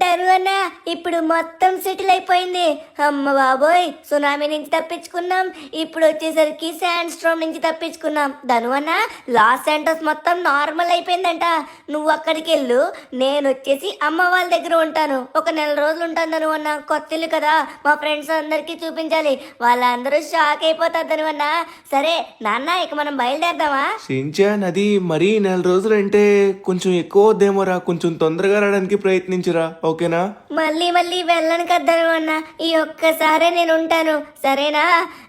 దరువన్న ఇప్పుడు మొత్తం సెటిల్ అయిపోయింది. అమ్మ బాబోయ్, సునామీ నుంచి తప్పించుకున్నాం. ఇప్పుడు వచ్చేసరికి శాండ్ స్ట్రోమ్ నుంచి తప్పించుకున్నాం. ధనువన్న, లాస్ శాంటోస్ మొత్తం నార్మల్ అయిపోయిందంట. నువ్వు అక్కడికి వెళ్ళు, నేను వచ్చేసి అమ్మ వాళ్ళ దగ్గర ఉంటాను. ఒక నెల రోజులు ఉంటాను ధనువన్న. కొత్త ఇల్లు కదా, మా ఫ్రెండ్స్ అందరికీ చూపించాలి. వాళ్ళందరూ షాక్ అయిపోతారు ధనువన్న. సరే నాన్న, ఇక మనం బయలుదేరదామా? షించాన్, అది మరీ నెల రోజులంటే కొంచెం ఎక్కువ వద్దేమోరా, కొంచెం తొందరగా రావడానికి ప్రయత్నించురా, ఓకేనా? మళ్ళీ మళ్ళీ వెళ్ళను కద్దను అన్న, ఈ ఒక్కసారే నేను ఉంటాను, సరేనా?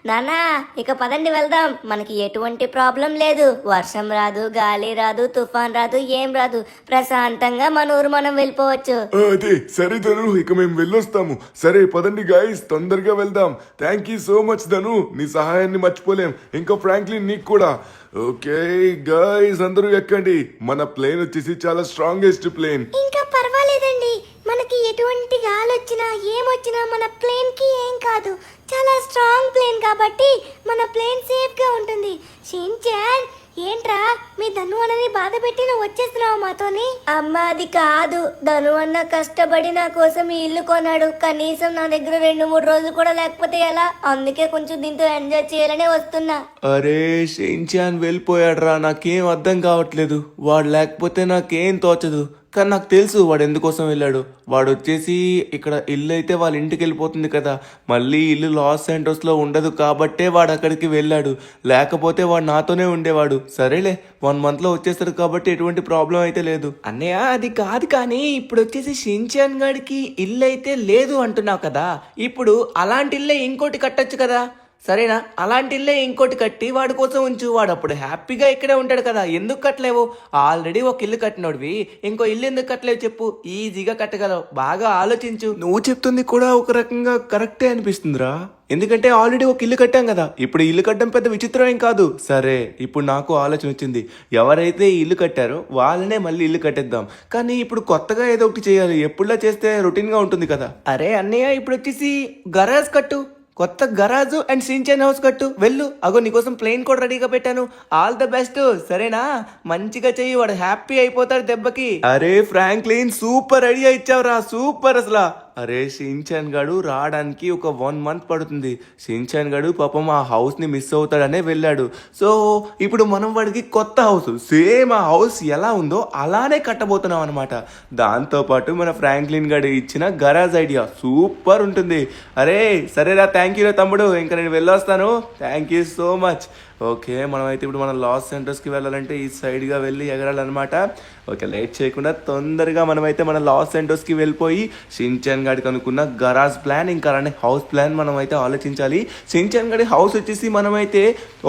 నానా, ఇక పదండి వెళ్దాం. మనకి ఎటువంటి ప్రాబ్లం లేదు. వర్షం రాదు, గాలి రాదు, తుఫాన్ రాదు, ఏం రాదు. ప్రశాంతంగా మన ఊరు మనం వెళ్ళిపోవచ్చు. అదే సరే ధను, ఇక మేము వెళ్ళొస్తాము. సరే పదండి గాయస్, తొందరగా వెళ్దాం. థ్యాంక్ యూ సో మచ్ ధను, నీ సహాయాన్ని మర్చిపోలేం. ఇంకా ఫ్రాంక్లిన్ నీకు కూడా. ఓకే గాయస్, అందరూ ఎక్కండి. మన ప్లేన్ వచ్చేసి చాలా స్ట్రాంగెస్ట్ ప్లేన్. ఇంకా పర్వాలేదండి, మనకి ఎటువంటి గాలి వచ్చినా ఏమొచ్చినా మన ప్లేన్ కి ఏం కాదు. చాలా స్ట్రాంగ్ ప్లేన్ కాబట్టి మన ప్లేన్ సేఫ్ గా ఉంటుంది. షించాన్, ఏంట్రా మీ ధను అన్నని బాధ పెట్టి నువ్వు వచ్చేస్తున్నావు మాతోని? అమ్మ, అది కాదు. ధను అన్న కష్టపడి నా కోసం ఈ ఇల్లు కొన్నాడు. కనీసం నా దగ్గర 2-3 రోజులు కూడా లేకపోతే ఎలా? అందుకే కొంచెం దీంతో ఎంజాయ్ చేయాలనే వస్తున్నా. అరే షించాన్ వెళ్ళిపోయాడురా, నాకేం అర్థం కావట్లేదు. వాడు లేకపోతే నాకేం తోచదు. కానీ నాకు తెలుసు వాడు ఎందుకోసం వెళ్ళాడు. వాడు వచ్చేసి ఇక్కడ ఇల్లు అయితే వాళ్ళ ఇంటికి వెళ్ళిపోతుంది కదా, మళ్ళీ ఇల్లు లాస్ శాంటోస్లో ఉండదు కాబట్టే వాడు అక్కడికి వెళ్ళాడు. లేకపోతే వాడు నాతోనే ఉండేవాడు. సరేలే, 1 monthలో వచ్చేస్తాడు కాబట్టి ఎటువంటి ప్రాబ్లం అయితే లేదు. అన్నయ్య, అది కాదు, కానీ ఇప్పుడు వచ్చేసి షించాన్ గడికి ఇల్లు అయితే లేదు అంటున్నావు కదా, ఇప్పుడు అలాంటి ఇల్లే ఇంకోటి కట్టొచ్చు కదా, సరేనా? అలాంటి ఇల్లే ఇంకోటి కట్టి వాడి కోసం ఉంచు. వాడు అప్పుడు హ్యాపీగా ఇక్కడే ఉంటాడు కదా. ఎందుకు కట్టలేవు? ఆల్రెడీ ఒక ఇల్లు కట్టినోడివి, ఇంకో ఇల్లు ఎందుకు కట్టలేవు చెప్పు? ఈజీగా కట్టగలవు. బాగా ఆలోచించు. నువ్వు చెప్తుంది కూడా ఒక రకంగా కరెక్టే అనిపిస్తుందిరా. ఎందుకంటే ఆల్రెడీ ఒక ఇల్లు కట్టాం కదా, ఇప్పుడు ఇల్లు కట్టడం పెద్ద విచిత్రం ఏం కాదు. సరే, ఇప్పుడు నాకు ఆలోచన వచ్చింది. ఎవరైతే ఈ ఇల్లు కట్టారో వాళ్ళనే మళ్ళీ ఇల్లు కట్టేద్దాం. కానీ ఇప్పుడు కొత్తగా ఏదో ఒకటి చేయాలి. ఎప్పుడులా చేస్తే రొటీన్గా ఉంటుంది కదా. అరే అన్నయ్య, ఇప్పుడు వచ్చేసి గరాజ్ కట్టు. కొత్త గరాజు అండ్ షించాన్ హౌస్ కట్టు. వెళ్ళు, అగో నీకోసం ప్లేన్ కూడా రెడీగా పెట్టాను. ఆల్ ద బెస్ట్, సరేనా? మంచిగా చెయ్యి, వాడు హ్యాపీ అయిపోతాడు దెబ్బకి. అరే ఫ్రాంక్లిన్, సూపర్ ఐడియా ఇచ్చావురా, సూపర్ అసలు. అరే షించాన్ గడు రావడానికి ఒక 1 month పడుతుంది. షించాన్ గడు పాపం ఆ హౌస్ ని మిస్ అవుతాడనే వెళ్ళాడు. సో ఇప్పుడు మనం వాడికి కొత్త హౌస్, సేమ్ ఆ హౌస్ ఎలా ఉందో అలానే కట్టబోతున్నాం అనమాట. దాంతోపాటు మన ఫ్రాంక్లిన్ గడు ఇచ్చిన గరాజ్ ఐడియా సూపర్ ఉంటుంది. అరే సరేరా, థ్యాంక్ యూ రా తమ్ముడు, ఇంకా నేను వెళ్ళొస్తాను. Thank you so much. Okay, మనమైతే ఇప్పుడు మనం లాస్ సెంటర్స్కి వెళ్ళాలంటే ఈ సైడ్గా వెళ్ళి ఎగరాలన్నమాట. ఓకే, లేట్ చేయకుండా తొందరగా మనమైతే మన లాస్ సెంటర్స్కి వెళ్ళిపోయి షించాన్ గాడికి అనుకున్న గరాజ్ ప్లాన్, ఇంకా అలానే హౌస్ ప్లాన్ మనం అయితే ఆలోచించాలి. షించాన్ గాడి హౌస్ వచ్చేసి మనమైతే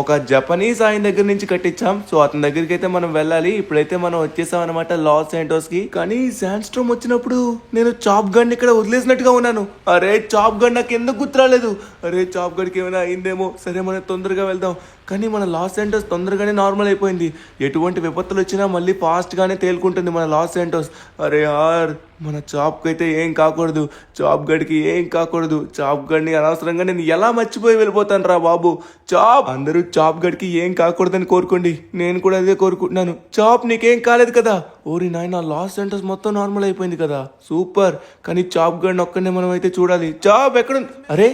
ఒక జపనీస్ ఆయన దగ్గర నుంచి కట్టించాం. సో అతని దగ్గరికి అయితే మనం వెళ్ళాలి. ఇప్పుడైతే మనం వచ్చేసాం అనమాట లాస్ సెంటర్స్కి. కానీ శాండ్ స్ట్రోమ్ వచ్చినప్పుడు నేను చాప్ గన్ ఇక్కడ వదిలేసినట్టుగా ఉన్నాను. అరే చాప్ గన్ నాకు ఎందుకు గుర్తురాలేదు? అరే చాప్ గడికి ఏమైనా అయిందేమో. సరే, మనం తొందరగా వెళ్దాం. కానీ మన లాస్ సెంటర్స్ తొందరగానే నార్మల్ అయిపోయింది. ఎటువంటి విపత్తులు వచ్చినా మళ్ళీ ఫాస్ట్గానే తేలుకుంటుంది మన లాస్ సెంటర్స్. అరే యార్, మన చాప్కి అయితే ఏం కాకూడదు, చాప్ గడికి ఏం కాకూడదు. చాప్ గడిని అనవసరంగా నేను ఎలా మర్చిపోయి వెళ్ళిపోతాను రా బాబు. చాప్, అందరూ చాప్ గడికి ఏం కాకూడదని కోరుకోండి, నేను కూడా అదే కోరుకుంటున్నాను. చాప్ నీకేం కాలేదు కదా? ఓరి నాయన, లాస్ సెంటర్స్ మొత్తం నార్మల్ అయిపోయింది కదా, సూపర్. కానీ చాప్ గడిని ఒక్కనే మనం అయితే చూడాలి. చాప్ ఎక్కడ? అరే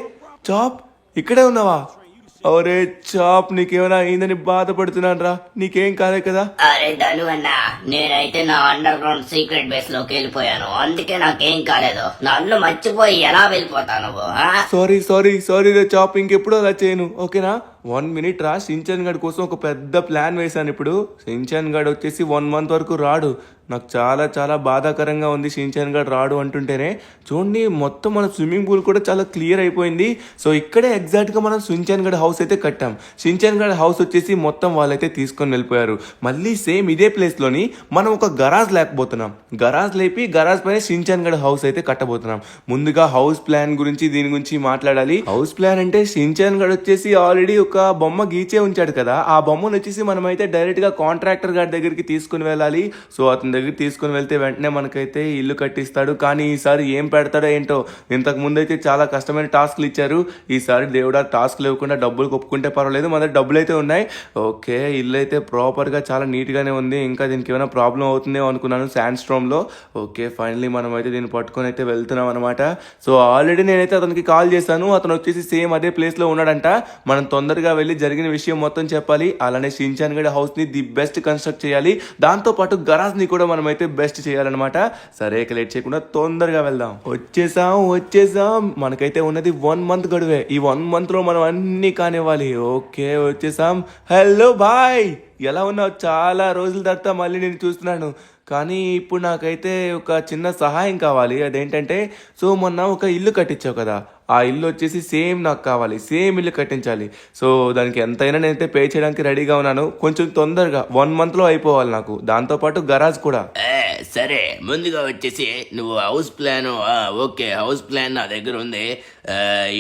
చాప్, ఇక్కడే ఉన్నావా? అరే చాప్, నీకేమైనా అయిందని బాధపడుతున్నాను రా, నీకేం కాలే కదా? అరే ధను అన్న, నేనైతే నా అండర్ గ్రౌండ్ సీక్రెట్ బేస్ లోకి వెళ్ళిపోయాను, అందుకే నాకేం కాలేదు. నన్ను మర్చిపోయి ఎలా వెళ్ళిపోతాను? సారీ రే చాప్, ఇంకెప్పుడు అలా చేయను, ఓకేనా? 1 minute రా. షించాన్ గడ్ కోసం ఒక పెద్ద ప్లాన్ వేశాను. ఇప్పుడు షించాన్ గడ్ వచ్చేసి 1 month వరకు రాడు. నాకు చాలా చాలా బాధాకరంగా ఉంది షించాన్ గడ్ రాడు అంటుంటేనే. చూడండి, మొత్తం మన స్విమ్మింగ్ పూల్ కూడా చాలా క్లియర్ అయిపోయింది. సో ఇక్కడే ఎగ్జాక్ట్గా మనం షించాన్ గడ్ హౌస్ అయితే కట్టాం. షించాన్ గడ్ హౌస్ వచ్చేసి మొత్తం వాళ్ళైతే తీసుకొని వెళ్ళిపోయారు. మళ్ళీ సేమ్ ఇదే ప్లేస్లోని మనం ఒక గరాజ్ లేకపోతున్నాం. గరాజ్ లేపి గరాజ్ పైన షించాన్ గడ్ హౌస్ అయితే కట్టబోతున్నాం. ముందుగా హౌస్ ప్లాన్ గురించి, దీని గురించి మాట్లాడాలి. హౌస్ ప్లాన్ అంటే షించాన్ గడ్ వచ్చేసి ఆల్రెడీ ఒక ఒక బొమ్మ గీచే ఉంచాడు కదా, ఆ బొమ్మను వచ్చేసి మనమైతే డైరెక్ట్గా కాంట్రాక్టర్ గారి దగ్గరికి తీసుకుని వెళ్ళాలి. సో అతని దగ్గరికి తీసుకుని వెళ్తే వెంటనే మనకైతే ఇల్లు కట్టిస్తాడు. కానీ ఈసారి ఏం పెడతాడో ఏంటో. ఇంతకు ముందు అయితే చాలా కష్టమైన టాస్క్లు ఇచ్చారు. ఈసారి దేవుడా టాస్క్లు ఇవ్వకుండా డబ్బులు ఒప్పుకుంటే పర్వాలేదు, మన దగ్గర డబ్బులు అయితే ఉన్నాయి. ఓకే, ఇల్లు అయితే ప్రాపర్గా చాలా నీట్గానే ఉంది. ఇంకా దీనికి ఏమైనా ప్రాబ్లం అవుతుందేమో అనుకున్నాను శాండ్ స్ట్రోమ్లో. ఓకే, ఫైనలీ మనం అయితే దీన్ని పట్టుకొని అయితే వెళ్తున్నాం అనమాట. సో ఆల్రెడీ నేనైతే అతనికి కాల్ చేశాను. అతను వచ్చేసి సేమ్ అదే ప్లేస్లో ఉన్నాడంట. మనం తొందరగా వెళ్ళి జరిగిన విషయం మొత్తం చెప్పాలి. అలానే షిన్చాన్ గడి హౌస్ని ది బెస్ట్ కన్స్ట్రక్ట్ చేయాలి. దాంతోపాటు గరాజ్ని కూడా మనమైతే బెస్ట్ చేయాలన్నమాట. సరే, ఇక లేట్ చేయకుండా తొందరగా వెళ్దాం. వచ్చేసాం. మనకైతే ఉన్నది 1 మంత్ గడువే. ఈ 1 మంత్లో మనం అన్నీ కానివ్వాలి. ఓకే, వచ్చేసాం. హలో బాయ్, ఎలా ఉన్నావు? చాలా రోజుల తర్వాత మళ్ళీ నేను చూస్తున్నాను. కానీ ఇప్పుడు నాకైతే ఒక చిన్న సహాయం కావాలి. అదేంటంటే, సో మొన్న ఒక ఇల్లు కట్టించావు కదా, ఆ ఇల్లు వచ్చేసి సేమ్ నాకు కావాలి. సేమ్ ఇల్లు కట్టించాలి. సో దానికి ఎంతైనా నేనైతే పే చేయడానికి రెడీగా ఉన్నాను. కొంచెం తొందరగా 1 మంత్లో అయిపోవాలి నాకు. దాంతోపాటు గరాజ్ కూడా. సరే, ముందుగా వచ్చేసి నువ్వు house plan, okay, house plan నా దగ్గర ఉంది.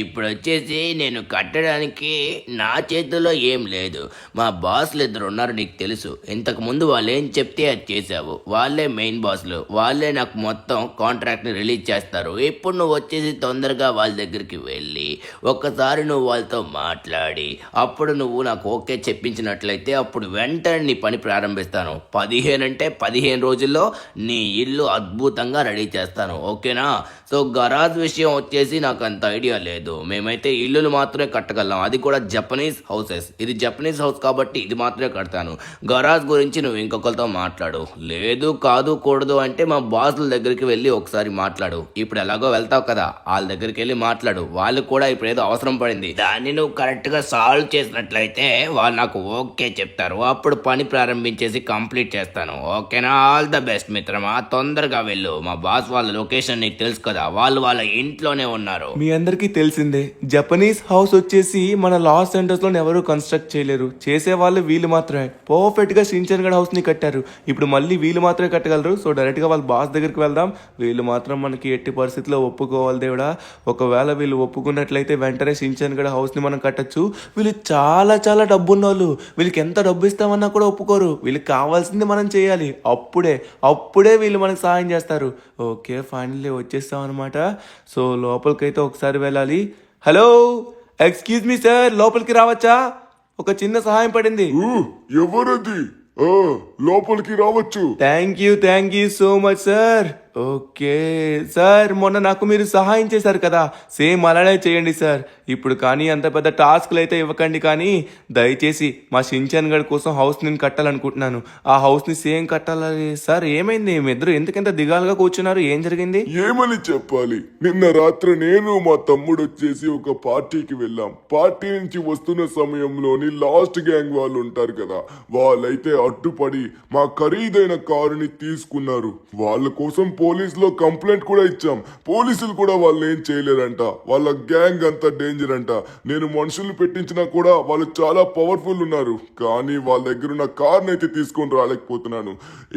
ఇప్పుడు వచ్చేసి నేను కట్టడానికి నా చేతిలో ఏం లేదు. మా బాస్లు 2 ఉన్నారు, నీకు తెలుసు. ఇంతకు ముందు వాళ్ళు ఏం చెప్తే అది చేసావు. వాళ్ళే మెయిన్ బాస్లు. వాళ్ళే నాకు మొత్తం కాంట్రాక్ట్ని రిలీజ్ చేస్తారు. ఇప్పుడు నువ్వు వచ్చేసి తొందరగా వాళ్ళ దగ్గరికి వెళ్ళి ఒక్కసారి నువ్వు వాళ్ళతో మాట్లాడి అప్పుడు నువ్వు నాకు ఓకే చెప్పించినట్లయితే అప్పుడు వెంటనే నీ పని ప్రారంభిస్తాను. 15 అంటే 15 రోజుల్లో నీ ఇల్లు అద్భుతంగా రెడీ చేస్తాను. ఓకేనా? సో గరాజ్ విషయం వచ్చేసి నాకు అంత ఐడియా లేదు. మేమైతే ఇల్లులు మాత్రమే కట్టగలం, అది కూడా జపనీస్ హౌసెస్. ఇది జపనీస్ హౌస్ కాబట్టి ఇది మాత్రమే కడతాను. గరాజ్ గురించి నువ్వు ఇంకొకరితో మాట్లాడు. లేదు, కాదు, కూడదు అంటే మా బాసుల దగ్గరికి వెళ్ళి ఒకసారి మాట్లాడు. ఇప్పుడు ఎలాగో వెళ్తావు కదా, వాళ్ళ దగ్గరికి వెళ్ళి మాట్లాడు. వాళ్ళు కూడా ఇప్పుడు ఏదో అవసరం పడింది, దాన్ని నువ్వు కరెక్ట్గా సాల్వ్ చేసినట్లయితే వాళ్ళు నాకు ఓకే చెప్తారు. అప్పుడు పని ప్రారంభించేసి కంప్లీట్ చేస్తాను. ఓకేనా? ఆల్ ద బెస్ట్ మిత్రమా, తొందరగా వెళ్ళు. మా బాస్ వాళ్ళ లొకేషన్ నీకు తెలుసు కదా, వాళ్ళు వాళ్ళ ఇంట్లోనే ఉన్నారు. మీ అందరికీ తెలిసిందే, జపనీస్ హౌస్ వచ్చేసి మన లాస్ ఏంజల్స్లో ఎవరు కన్స్ట్రక్ట్ చేయలేరు. చేసే వాళ్ళు వీళ్ళు మాత్రమే. పర్ఫెక్ట్గా షిన్చాన్ గడి హౌస్ని కట్టారు. ఇప్పుడు మళ్ళీ వీళ్ళు మాత్రమే కట్టగలరు. సో డైరెక్ట్గా వాళ్ళ బాస్ దగ్గరికి వెళ్దాం. వీళ్ళు మాత్రం మనకి ఎట్టి పరిస్థితిలో ఒప్పుకోవాలి దేవుడా. ఒకవేళ వీళ్ళు ఒప్పుకున్నట్లయితే వెంటనే షిన్చాన్ గడి హౌస్ని మనం కట్టచ్చు. వీళ్ళు చాలా చాలా డబ్బు ఉన్న వాళ్ళు. వీళ్ళకి ఎంత డబ్బు ఇస్తామన్నా కూడా ఒప్పుకోరు. వీళ్ళకి కావాల్సింది మనం చేయాలి. అప్పుడే వీళ్ళు మనకు సహాయం చేస్తారు. ఓకే, ఫైనల్లీ వచ్చేస్తాం అనమాట. సో లోపలికైతే ఒకసారి వెళ్ళాలి. హలో, ఎక్స్క్యూజ్ మీ సార్, లోపలికి రావచ్చా? ఒక చిన్న సహాయం పడింది. ఎవరది? లోపలికి రావచ్చు. Thank you so much sir. Okay sir, మొన్న నాకు మీరు సహాయం చేశారు కదా, సేమ్ అలానే చేయండి సార్. ఇప్పుడు కానీ అంత పెద్ద టాస్క్లు అయితే ఇవ్వకండి. కానీ దయచేసి మా షిన్చాన్ గడి కోసం హౌస్ నేను కట్టాలనుకుంటున్నాను. ఆ హౌస్ని సేమ్ కట్టాలి సార్. ఏమైంది? మీ ఇద్దరు ఎందుకంత దిగాలుగా కూర్చున్నారు? ఏం జరిగింది? ఏమని చెప్పాలి, నిన్న రాత్రి నేను మా తమ్ముడు వచ్చేసి ఒక పార్టీకి వెళ్ళాం. పార్టీ నుంచి వస్తున్న సమయంలోని లాస్ట్ గ్యాంగ్ వాళ్ళు ఉంటారు కదా, వాళ్ళైతే అడ్డుపడి మా ఖరీదైన కారుని తీసుకున్నారు. వాళ్ళ కోసం పోలీసులో కంప్లైంట్ కూడా ఇచ్చాం. పోలీసులు కూడా వాళ్ళు ఏం చేయలేరంట. వాళ్ళ గ్యాంగ్ అంతా డేంజర్ అంట. నేను మనుషుల్ని పెట్టించినా కూడా వాళ్ళు చాలా పవర్ఫుల్ ఉన్నారు. కానీ వాళ్ళ దగ్గర ఉన్న కార్ని అయితే తీసుకొని రాలేకపోతున్నాను.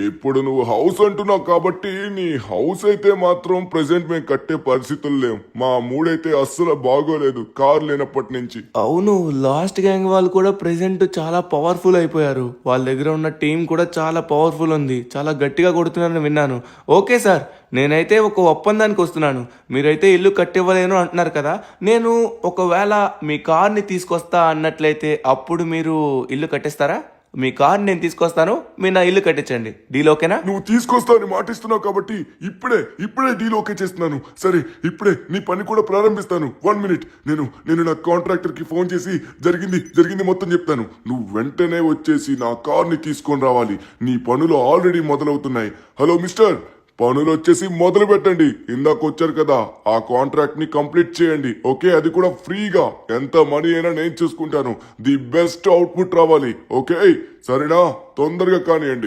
ఇప్పుడు నువ్వు హౌస్ అంటున్నావు కాబట్టి నీ హౌస్ అయితే మాత్రం ప్రెసెంట్ మేము కట్టే పరిస్థితులు లేవు. మా మూడైతే అస్సలు బాగోలేదు కార్ లేనప్పటి నుంచి. అవును, లాస్ట్ గ్యాంగ్ వాళ్ళు కూడా ప్రెసెంట్ చాలా పవర్ఫుల్ అయిపోయారు. వాళ్ళ దగ్గర ఉన్న టీం కూడా చాలా పవర్ఫుల్ ఉంది. చాలా గట్టిగా కొడుతున్నారని విన్నాను. ఓకే సార్, నేనైతే ఒక ఒప్పందానికి వస్తున్నాను. మీరైతే ఇల్లు కట్టివ్వలేను అంటున్నారు కదా, నేను ఒకవేళ మీ కార్ని తీసుకొస్తా అన్నట్లయితే అప్పుడు మీరు ఇల్లు కట్టిస్తారా? మీ కార్ నేను తీసుకొస్తాను, మీరు నా ఇల్లు కట్టించండి. డీల్ ఓకేనా? నువ్వు తీసుకొస్తావని మాటిస్తున్నావు కాబట్టి ఇప్పుడే డీల్ ఓకే చేస్తున్నాను. సరే, ఇప్పుడే నీ పని కూడా ప్రారంభిస్తాను. 1 మినిట్, నేను నా కాంట్రాక్టర్ కి ఫోన్ చేసి జరిగింది మొత్తం చెప్తాను. నువ్వు వెంటనే వచ్చేసి నా కార్ని తీసుకొని రావాలి. నీ పనులు ఆల్రెడీ మొదలవుతున్నాయి. హలో మిస్టర్, పనులు వచ్చేసి మొదలు పెట్టండి. ఇందాక వచ్చారు కదా, ఆ కాంట్రాక్ట్ ని కంప్లీట్ చేయండి. ఓకే, అది కూడా ఫ్రీగా. ఎంత మనీ అయినా నేను చూసుకుంటాను. ది బెస్ట్ అవుట్పుట్ రావాలి. ఓకే, సరేనా? తొందరగా కానివ్వండి.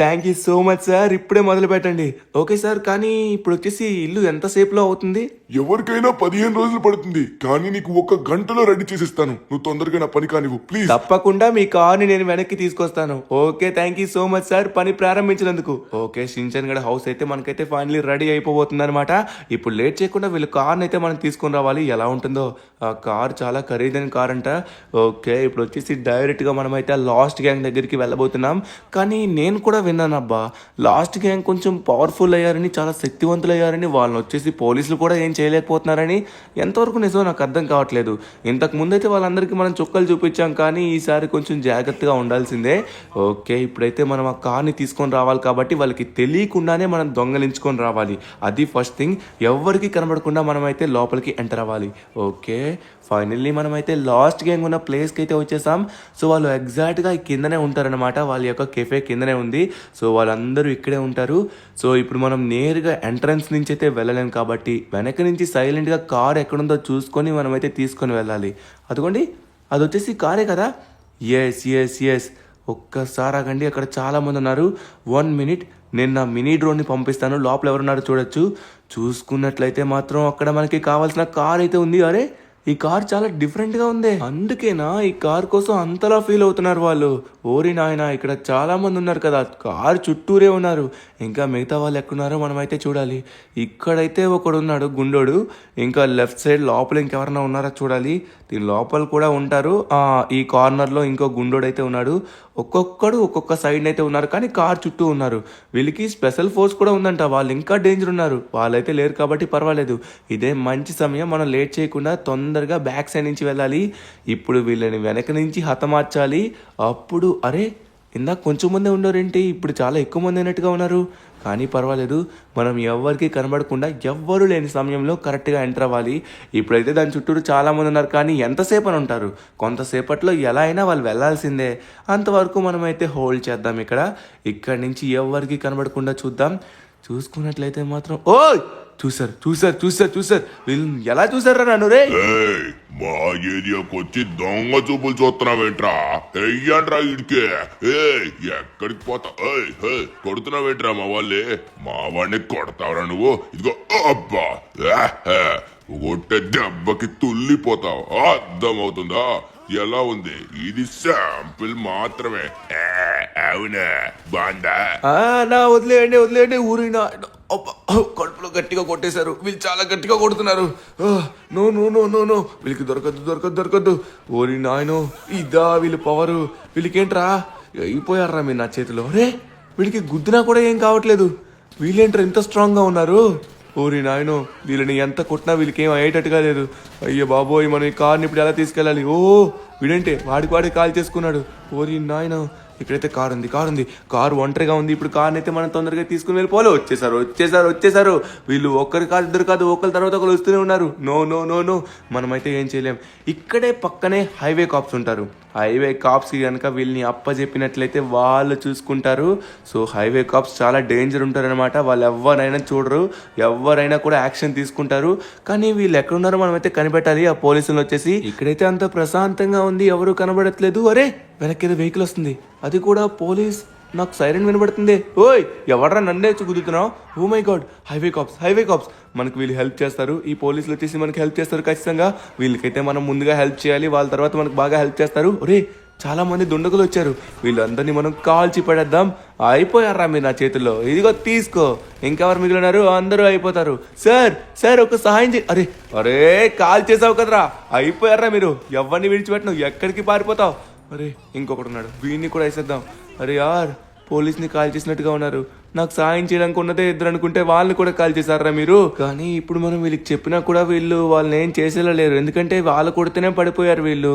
Thank you so much sir. ఇప్పుడే మొదలు పెట్టండి. ఓకే సార్, కానీ ఇప్పుడు వచ్చేసి ఇల్లు ఎంతసేపులో అవుతుంది? ఎవరికైనా 15 రోజులు పడుతుంది, కానీ నీకు 1 గంటలో రెడీ చేసిస్తాను. నువ్వు తొందరగా నా పని కానివ్వు ప్లీజ్. తప్పకుండా మీ కార్ని నేను వెనక్కి తీసుకొస్తాను. Okay, thank you so much sir పని ప్రారంభించినందుకు. ఓకే, షించాన్ గడ హౌస్ అయితే మనకైతే ఫైనలీ రెడీ అయిపోబోతుంది అనమాట. ఇప్పుడు లేట్ చేయకుండా వీళ్ళు కార్ని అయితే మనం తీసుకొని రావాలి. ఎలా ఉంటుందో ఆ కార్, చాలా ఖరీదైన కార్ అంట. ఓకే, ఇప్పుడు వచ్చేసి డైరెక్ట్ గా మనం అయితే లాస్ట్ గ్యాంగ్ దగ్గరికి వెళ్ళబోతున్నాం. కానీ నేను కూడా విన్నాను అబ్బా, లాస్ట్ గ్యాంగ్ కొంచెం పవర్ఫుల్ అయ్యారని, చాలా శక్తివంతులు అయ్యారని, వాళ్ళని వచ్చేసి పోలీసులు కూడా ఏం చేయలేకపోతున్నారని. ఎంతవరకు నిజమో నాకు అర్థం కావట్లేదు. ఇంతకు ముందైతే వాళ్ళందరికీ మనం చుక్కలు చూపించాం, కానీ ఈసారి కొంచెం జాగ్రత్తగా ఉండాల్సిందే. ఓకే, ఇప్పుడైతే మనం ఆ కార్ని తీసుకొని రావాలి కాబట్టి వాళ్ళకి తెలియకుండానే మనం దొంగలించుకొని రావాలి. అది ఫస్ట్ థింగ్. ఎవరికి కనబడకుండా మనం అయితే లోపలికి ఎంటర్ అవ్వాలి. ఓకే, ఫైనల్లీ మనం అయితే లాస్ట్ గ్యాంగ్ ఉన్న ప్లేస్కి అయితే వచ్చేసాం. సో వాళ్ళు ఎగ్జాక్ట్గా కిందనే ఉంటారనమాట. వాళ్ళ యొక్క కెఫే కిందనే ఉంది. సో వాళ్ళందరూ ఇక్కడే ఉంటారు. సో ఇప్పుడు మనం నేరుగా ఎంట్రన్స్ నుంచి అయితే వెళ్ళలేం కాబట్టి వెనక నుంచి సైలెంట్గా కార్ ఎక్కడుందో చూసుకొని మనం అయితే తీసుకొని వెళ్ళాలి. అదిగోండి, అది వచ్చేసి కారే కదా. ఎస్ ఒక్కసారి ఆగండి, అక్కడ చాలా మంది ఉన్నారు. 1 మినిట్, నేను నా మినీ డ్రోన్ని పంపిస్తాను. లోపల ఎవరున్నారో చూడొచ్చు. చూసుకున్నట్లయితే మాత్రం అక్కడ మనకి కావాల్సిన కార్ అయితే ఉంది. అరే, ఈ కార్ చాలా డిఫరెంట్ గా ఉంది. అందుకేనా ఈ కార్ కోసం అంతలా ఫీల్ అవుతున్నారు వాళ్ళు? ఓరి నాయనా, ఇక్కడ చాలా మంది ఉన్నారు కదా, కార్ చుట్టూరే ఉన్నారు. ఇంకా మిగతా వాళ్ళు ఎక్కడున్నారో మనం అయితే చూడాలి. ఇక్కడైతే ఒకడు ఉన్నాడు గుండోడు. ఇంకా లెఫ్ట్ సైడ్ లోపల ఇంకెవరన్నా ఉన్నారా చూడాలి. దీని లోపల కూడా ఉంటారు. ఈ కార్నర్ లో ఇంకో గుండోడు అయితే ఉన్నాడు. ఒక్కొక్కడు ఒక్కొక్క సైడ్ అయితే ఉన్నారు, కానీ కార్ చుట్టూ ఉన్నారు. వీళ్ళకి స్పెషల్ ఫోర్స్ కూడా ఉందంట. వాళ్ళు ఇంకా డేంజర్ ఉన్నారు. వాళ్ళైతే లేరు కాబట్టి పర్వాలేదు. ఇదే మంచి సమయం, మనం లేట్ చేయకుండా తొందరగా బ్యాక్ సైడ్ నుంచి వెళ్ళాలి. ఇప్పుడు వీళ్ళని వెనక నుంచి హతమార్చాలి. అప్పుడు అరే, ఇందాక కొంచెం మందే ఉన్నారేంటి, ఇప్పుడు చాలా ఎక్కువ మంది అయినట్టుగా ఉన్నారు. కానీ పర్వాలేదు, మనం ఎవరికి కనబడకుండా ఎవ్వరూ లేని సమయంలో కరెక్ట్గా ఎంటర్ అవ్వాలి. ఇప్పుడైతే దాని చుట్టూరు చాలా మంది ఉన్నారు, కానీ ఎంతసేపు అని ఉంటారు. కొంతసేపట్లో ఎలా అయినా వాళ్ళు వెళ్ళాల్సిందే. అంతవరకు మనమైతే హోల్డ్ చేద్దాం. ఇక్కడి నుంచి ఎవరికి కనబడకుండా చూద్దాం. చూసుకున్నట్లయితే మాత్రం చూసారు వీళ్ళు ఎలా చూసారా నన్ను? రే, మా ఏరియాకి వచ్చి దొంగ చూపులు చూస్తున్నావేంట్రా? ఎయ్యండ్రా ఇడికే. ఎక్కడికి పోతా? కొడుతున్నావేంట్రా మా వాళ్ళే? మా వాడిని కొడతావురా నువ్వు? ఇదిగో అబ్బా, కొట్టే దెబ్బకి తుల్లిపోతావు. అర్థమవుతుందా? ఎలా ఉంది? ఇది శాంపిల్ మాత్రమే. అవునా, బాందా? నా వదిలేయండి. ఊరినా కడుపులో గట్టిగా కొట్టేశారు. వీళ్ళు చాలా గట్టిగా కొడుతున్నారు. నో, వీళ్ళకి దొరకద్దు. ఓరి నాయనో, ఇదా వీళ్ళు పవరు. వీళ్ళకేంట్రా అయిపోయారా మీరు నా చేతిలో? రే, వీళ్ళకి గుద్దినా కూడా ఏం కావట్లేదు. వీళ్ళేంట్రా ఇంత స్ట్రాంగ్ గా ఉన్నారు? ఓరి నాయనో, వీళ్ళని ఎంత కొట్టినా వీళ్ళకి ఏం అయ్యేటట్టుగా లేదు. అయ్యో బాబోయ్, మనం ఈ కార్ని ఇప్పుడు ఎలా తీసుకెళ్ళాలి? వీడంటే వాడికి కాల్ చేసుకున్నాడు. ఓరి నాయనో, ఇక్కడైతే కార్ ఉంది. కారు ఒంటరిగా ఉంది. ఇప్పుడు కార్ని అయితే మనం తొందరగా తీసుకుని వెళ్ళిపోవాలి. వచ్చేసారు. వీళ్ళు ఒక్కరు కాదు, ఇద్దరు కాదు, ఒకరి తర్వాత ఒకరు వస్తూనే ఉన్నారు. నో, మనమైతే ఏం చేయలేం. ఇక్కడే పక్కనే హైవే కాప్స్ ఉంటారు. హైవే కాప్స్కి కనుక వీళ్ళని అప్పచెప్పినట్లయితే వాళ్ళు చూసుకుంటారు. సో హైవే కాప్స్ చాలా డేంజర్ ఉంటారనమాట. వాళ్ళు ఎవరైనా చూడరు, ఎవరైనా కూడా యాక్షన్ తీసుకుంటారు. కానీ వీళ్ళు ఎక్కడున్నారో మనమైతే కనిపెట్టాలి. ఆ పోలీసులు వచ్చేసి ఇక్కడైతే అంత ప్రశాంతంగా ఉంది, ఎవరు కనబడట్లేదు. అరే, వెనక్కి ఏదో వెహికల్ వస్తుంది, అది కూడా పోలీస్. నాకు సైరన్ వినబడుతుంది. ఓయ్, ఎవడరా నన్నే గుద్దుతున్నావు? Oh my God, highway cops. మనకు వీళ్ళు హెల్ప్ చేస్తారు. ఈ పోలీసులు వచ్చేసి మనకి హెల్ప్ చేస్తారు ఖచ్చితంగా. వీళ్ళకైతే మనం ముందుగా హెల్ప్ చేయాలి, వాళ్ళ తర్వాత మనకు బాగా హెల్ప్ చేస్తారు. ఒరే, చాలా మంది దుండగులు వచ్చారు. వీళ్ళందరినీ మనం కాల్చి పడేద్దాం. అయిపోయారా మీరు నా చేతుల్లో? ఇదిగో తీసుకో. ఇంకెవరు మిగిలినారు? అందరూ అయిపోతారు. సార్ ఒక సహాయం అరే, కాల్ చేసావు కదరా, అయిపోయారా మీరు? ఎవరిని విడిచిపెట్టను, ఎక్కడికి పారిపోతావు? అరే, ఇంకొకటి ఉన్నాడు, వీడిని కూడా వేసేద్దాం. అరే యార్, పోలీస్ని కాల్ చేసినట్టుగా ఉన్నారు. నాకు సాయం చేయడానికి ఉన్నదే ఇద్దరు అనుకుంటే వాళ్ళని కూడా కాల్ చేశారా మీరు? కానీ ఇప్పుడు మనం వీళ్ళకి చెప్పినా కూడా వీళ్ళు వాళ్ళని ఏం చేసేలా లేరు. ఎందుకంటే వాళ్ళు కొడితేనే పడిపోయారు వీళ్ళు.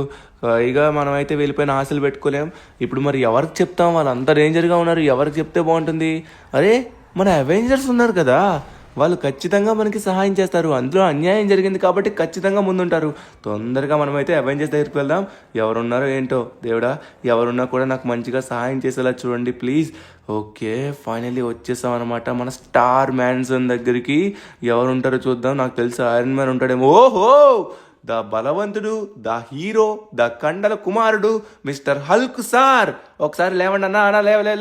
ఇక మనం అయితే వీళ్ళపైన ఆశలు పెట్టుకోలేం. ఇప్పుడు మరి ఎవరికి చెప్తాం? వాళ్ళంతా డేంజర్గా ఉన్నారు, ఎవరికి చెప్తే బాగుంటుంది? అరే, మన అవెంజర్స్ ఉన్నారు కదా, వాళ్ళు ఖచ్చితంగా మనకి సహాయం చేస్తారు. అందులో అన్యాయం జరిగింది కాబట్టి ఖచ్చితంగా ముందుంటారు. తొందరగా మనమైతే అవెంజర్స్ దగ్గరికి వెళ్దాం. ఎవరున్నారో ఏంటో దేవుడా, ఎవరున్నా కూడా నాకు మంచిగా సహాయం చేసేలా చూడండి ప్లీజ్. ఓకే, ఫైనల్లీ వచ్చేసాం అనమాట మన స్టార్ మ్యాన్సన్ దగ్గరికి. ఎవరు ఉంటారో చూద్దాం. నాకు తెలిసి ఐరన్ మ్యాన్ ఉంటాడేమో. ఓహో, ద బలవంతుడు, ద హీరో, ద కండల కుమారుడు మిస్టర్ హల్క్ సార్. ఒకసారి లేవండి అన్న, అన్న లేవాలి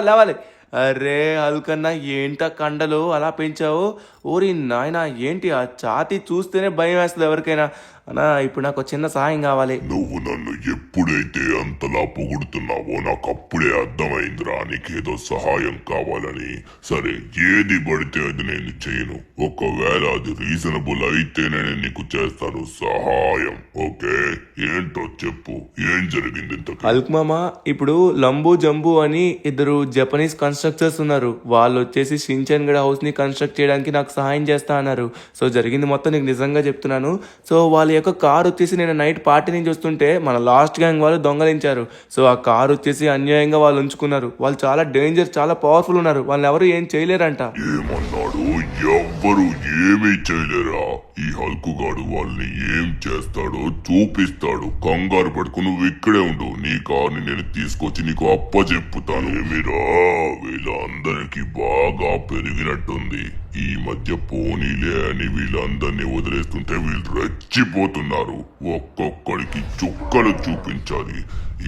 లేవాలి. అరే హల్క్ అన్న, ఏంటా కండలు అలా పెంచావు? ఓరి నాయన, ఏంటి ఆ ఛాతీ చూస్తేనే భయం వేస్తుంది ఎవరికైనా. అన్నా ఇప్పుడు నాకు చిన్న సహాయం కావాలి. నువ్వు నన్ను ఎప్పుడైతే అంతలా పొగుడుతున్నావో నాకు అప్పుడే అర్థమైందిరా నీకేదో సహాయం కావాలని. సరే, ఏది పడితే అది నేను చేయను. ఒకవేళ అది రీజనబుల్ అయితేనే నేను నీకు చేస్తాను సహాయం. ఓకే, ఏంటో చెప్పు, ఏం జరిగింది ఇంతకీ? హల్క్ మామ, ఇప్పుడు లంబు జంబు అని ఇద్దరు జపనీస్ కన్స్ట్రక్టర్స్ ఉన్నారు. వాళ్ళు వచ్చేసి షించాన్ గడ్ హౌస్ ని కన్స్ట్రక్ట్ చేయడానికి నాకు సహాయం చేస్తా అన్నారు. సో జరిగింది మొత్తం నీకు నిజంగా చెప్తున్నాను. సో వాళ్ళ యొక్క కార్ వచ్చేసి నేను నైట్ పార్టీ నుంచి వస్తుంటే మన లాస్ట్ గ్యాంగ్ వాళ్ళు దొంగలించారు. సో ఆ కార్ వచ్చేసి అన్యాయంగా వాళ్ళు ఉంచుకున్నారు. వాళ్ళు చాలా డేంజర్, చాలా పవర్ఫుల్ ఉన్నారు. వాళ్ళని ఎవరు ఏం చేయలేరంట. ఏమన్నాడు? ఎవ్వరు ఏమీ చేయలేరా? ఈ హల్కుగాడు వాళ్ళని ఏం చేస్తాడో చూపిస్తాడు. కంగారు పడుకు, నువ్వు ఇక్కడే ఉండు. నీ కార్ని నేను తీసుకొచ్చి నీకు అప్పచెప్పుతాను. ఏమిరా, వీళ్ళందరికీ బాగా పెరిగినట్టుంది. ఈ మధ్య పోనీలే అని వీళ్ళందరినీ వదిలేస్తుంటే వీళ్ళు రెచ్చిపోతున్నారు. ఒక్కొక్కడికి చుక్కలు చూపించాలి.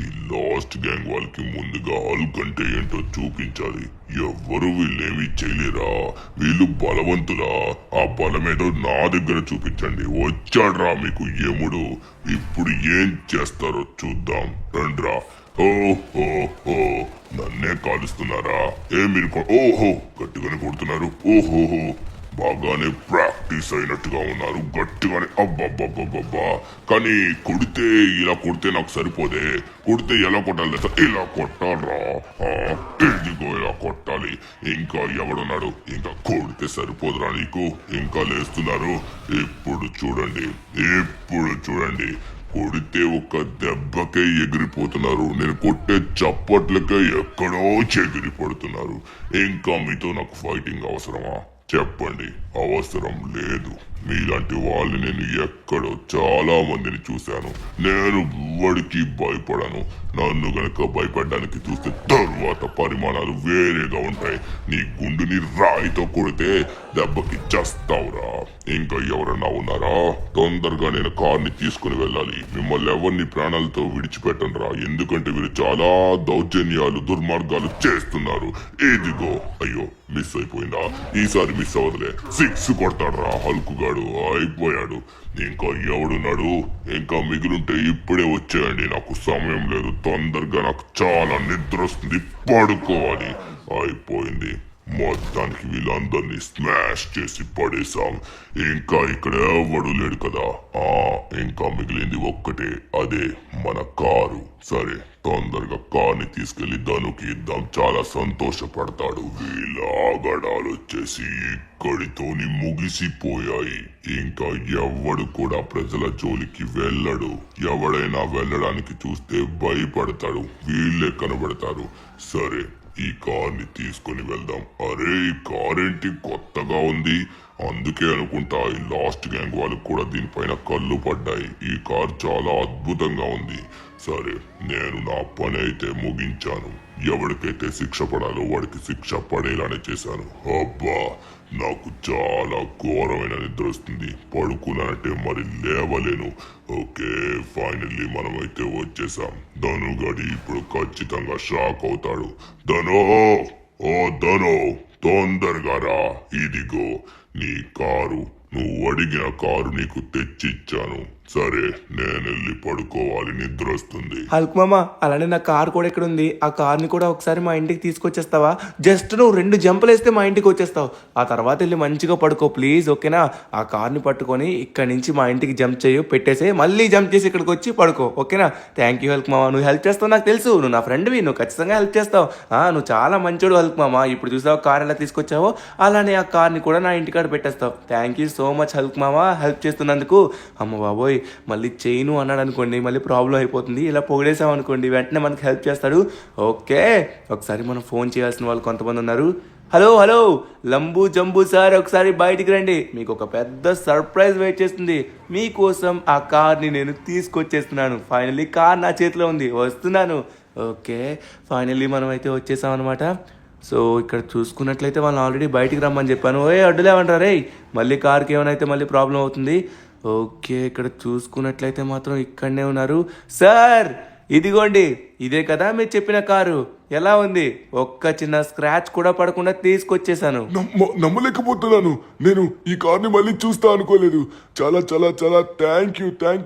ఈ లాస్ట్ గ్యాంగ్ వాళ్ళకి ముందుగా హల్క్ అంటే ఏంటో చూపించాలి. ఎవ్వరు వీళ్ళేమీ చేయలేరా? వీళ్ళు బలవంతులా? ఆ బలమేదో నా దగ్గర చూపించండి. వచ్చాడ్రా మీకు యముడు. ఇప్పుడు ఏం చేస్తారో చూద్దాం. రండ్రా. ఓహో, నన్నే కాలుస్తున్నారా? మీరు ఓహో గట్టిగానే కొడుతున్నారు. ఓహోహో, బాగానే ప్రాక్టీస్ అయినట్టుగా ఉన్నారు. గట్టిగానే అబ్బబ్బబ్బబ్బా. కానీ కొడితే ఇలా కొడితే నాకు సరిపోదే. కొడితే ఎలా కొట్టాలి? ఇలా కొట్టాలరా. ఇదిగో ఇలా కొట్టాలి. ఇంకా ఎవడున్నాడు? ఇంకా కొడితే సరిపోదురా నీకు? ఇంకా లేస్తున్నారు. ఇప్పుడు చూడండి, కొడితే ఒక దెబ్బకే ఎగిరిపోతున్నారు. నేను కొట్టే చప్పట్లకే ఎక్కడో చెగిరి పడుతున్నారు. ఇంకా మీతో నాకు ఫైటింగ్ అవసరమా? చెప్పండి. అవసరం లేదు. మీలాంటి వాళ్ళని నేను ఎక్కడో చాలా మందిని చూశాను. నేను ఎవడికి భయపడను. నన్ను గనక భయపడడానికి చూస్తే తరువాత పరిమాణాలు వేరేగా ఉంటాయి. నీ గుండుని రాయితో కొడితే దెబ్బకి చస్తావురా. ఇంకా ఎవరన్నా ఉన్నారా? తొందరగా నేను కార్ని తీసుకుని వెళ్ళాలి. మిమ్మల్ని ఎవరిని ప్రాణాలతో విడిచిపెట్టను రా. ఎందుకంటే వీరు చాలా దౌర్జన్యాలు, దుర్మార్గాలు చేస్తున్నారు. ఇదిగో, అయ్యో మిస్ అయిపోయిందా? ఈసారి మిస్ అవ్వదులే. 6 కొడతాడ్రా హల్కుగాడు. అయిపోయాడు. ఇంకా ఎవడున్నాడు? ఇంకా మిగిలింటే ఇప్పుడే వచ్చేయండి. నాకు సమయం లేదు. తొందరగా నాకు చాలా నిద్ర వస్తుంది. పడుకోవాలి. అయిపోయింది. మొత్తానికి వీళ్ళందరినీ స్మాష్ చేసి పడేసాం. ఇంకా ఇక్కడ ఎవడు లేడు కదా. ఇంకా మిగిలింది ఒక్కటే, అదే మన కారు. సరే, తొందరగా కార్ని తీసుకెళ్లి ధనుకి ఇద్దాం. చాలా సంతోషపడతాడు. వీళ్ళ ఆగడాలు వచ్చేసి ఇక్కడితోని ముగిసిపోయాయి. ఇంకా ఎవడు కూడా ప్రజల జోలికి వెళ్ళడు. ఎవడైనా వెళ్ళడానికి చూస్తే భయపడతాడు. వీళ్ళే కనబడతారు. సరే, ఈ కార్ని తీసుకుని వెళ్దాం. అరే, ఈ కార్ ఏంటి కొత్తగా ఉంది? అందుకే అనుకుంటా ఈ లాస్ట్ గ్యాంగ్ వాళ్ళకు కూడా దీనిపైన కళ్ళు పడ్డాయి. ఈ కార్ చాలా అద్భుతంగా ఉంది. సరే, నేను నా పని అయితే ముగించాను. ఎవరికైతే శిక్ష పడాలో వాడికి శిక్ష పడేలానే చేశాను. అబ్బా, నాకు చాలా ఘోరమైన నిద్ర వస్తుంది. పడుకున్నానంటే మరి లేవలేను. ఓకే, ఫైనల్లీ మనమైతే వచ్చేసాం. ధనుగాడి ఇప్పుడు ఖచ్చితంగా షాక్ అవుతాడు. ధను, తొందరగా రా. ఇదిగో నీ కారు. నువ్వు అడిగిన కారు నీకు తెచ్చిచ్చాను. సరే, నేను వెళ్ళి పడుకోవాలి. నిద్ర వస్తుంది. హల్క్ మామ, అలానే నా కార్ కూడా ఇక్కడ ఉంది. ఆ కార్ని కూడా ఒకసారి మా ఇంటికి తీసుకొచ్చేస్తావా? జస్ట్ నువ్వు 2 జంపులు వేస్తే మా ఇంటికి వచ్చేస్తావు. ఆ తర్వాత వెళ్ళి మంచిగా పడుకో ప్లీజ్. ఓకేనా? ఆ కార్ని పట్టుకొని ఇక్కడి నుంచి మా ఇంటికి జంప్ చేయు, పెట్టేసే, మళ్ళీ జంప్ చేసి ఇక్కడికి వచ్చి పడుకో. ఓకేనా? థ్యాంక్ యూ హల్క్ మామ. నువ్వు హెల్ప్ చేస్తావు నాకు తెలుసు. నువ్వు నా ఫ్రెండ్వి. నువ్వు ఖచ్చితంగా హెల్ప్ చేస్తావు. నువ్వు చాలా మంచోడు హల్క్ మామ. ఇప్పుడు చూసావు కార్ ఎలా తీసుకొచ్చావో, అలానే ఆ కార్ని కూడా నా ఇంటికాడ పెట్టేస్తావు. Thank you so much Hulk మామ, హెల్ప్ చేస్తున్నందుకు. అమ్మ బాబోయ్, మళ్ళీ చేయను అన్నాడు అనుకోండి, మళ్ళీ ప్రాబ్లం అయిపోతుంది. ఇలా పొగిడేసాం అనుకోండి, వెంటనే మనకు హెల్ప్ చేస్తాడు. ఓకే, ఒకసారి మనం ఫోన్ చేయాల్సిన వాళ్ళు కొంతమంది ఉన్నారు. హలో, లంబు జంబు సార్, ఒకసారి బయటికి రండి. మీకు ఒక పెద్ద సర్ప్రైజ్ వెయిట్ చేస్తుంది. మీకోసం ఆ కార్ని నేను తీసుకొచ్చేస్తున్నాను. ఫైనల్లీ కార్ నా చేతిలో ఉంది. వస్తున్నాను. ఓకే, ఫైనల్లీ మనం అయితే వచ్చేసాం అనమాట. సో ఇక్కడ చూసుకున్నట్లయితే వాళ్ళని ఆల్రెడీ బయటికి రమ్మని చెప్పాను. అడ్డులేమంటారా రే? మళ్ళీ కార్కి ఏమైనా మళ్ళీ ప్రాబ్లం అవుతుంది. ఓకే, ఇక్కడ చూసుకున్నట్లయితే మాత్రం ఇక్కడనే ఉన్నారు. సార్ ఇదిగోండి, ఇదే కదా మీరు చెప్పిన కారు. ఎలా ఉంది? ఒక్క చిన్న స్క్రాచ్ కూడా పడకుండా తీసుకొచ్చేసాను. నమ్మలేకపోతున్నాను. నేను ఈ కార్ని మళ్ళీ చూస్తా అనుకోలేదు. చాలా చాలా చాలా thank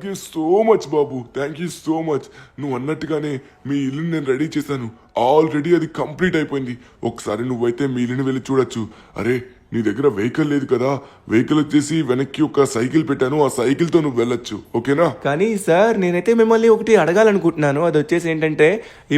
you so much Babu. Thank you so much. నువ్వు అన్నట్టుగానే మీ ఇల్లుని నేను రెడీ చేశాను. ఆల్రెడీ అది కంప్లీట్ అయిపోయింది. ఒకసారి నువ్వైతే మీ ఇల్లుని వెళ్ళి చూడొచ్చు. అరే, నీ దగ్గర వెహికల్ లేదు కదా, వెహికల్ వచ్చేసి వెనక్కి ఒక సైకిల్ పెట్టాను, ఆ సైకిల్ తో నువ్వు వెళ్ళొచ్చు. ఓకేనా? కానీ సార్, నేనైతే మిమ్మల్ని ఒకటి అడగాలనుకుంటున్నాను. అది వచ్చేసి ఏంటంటే,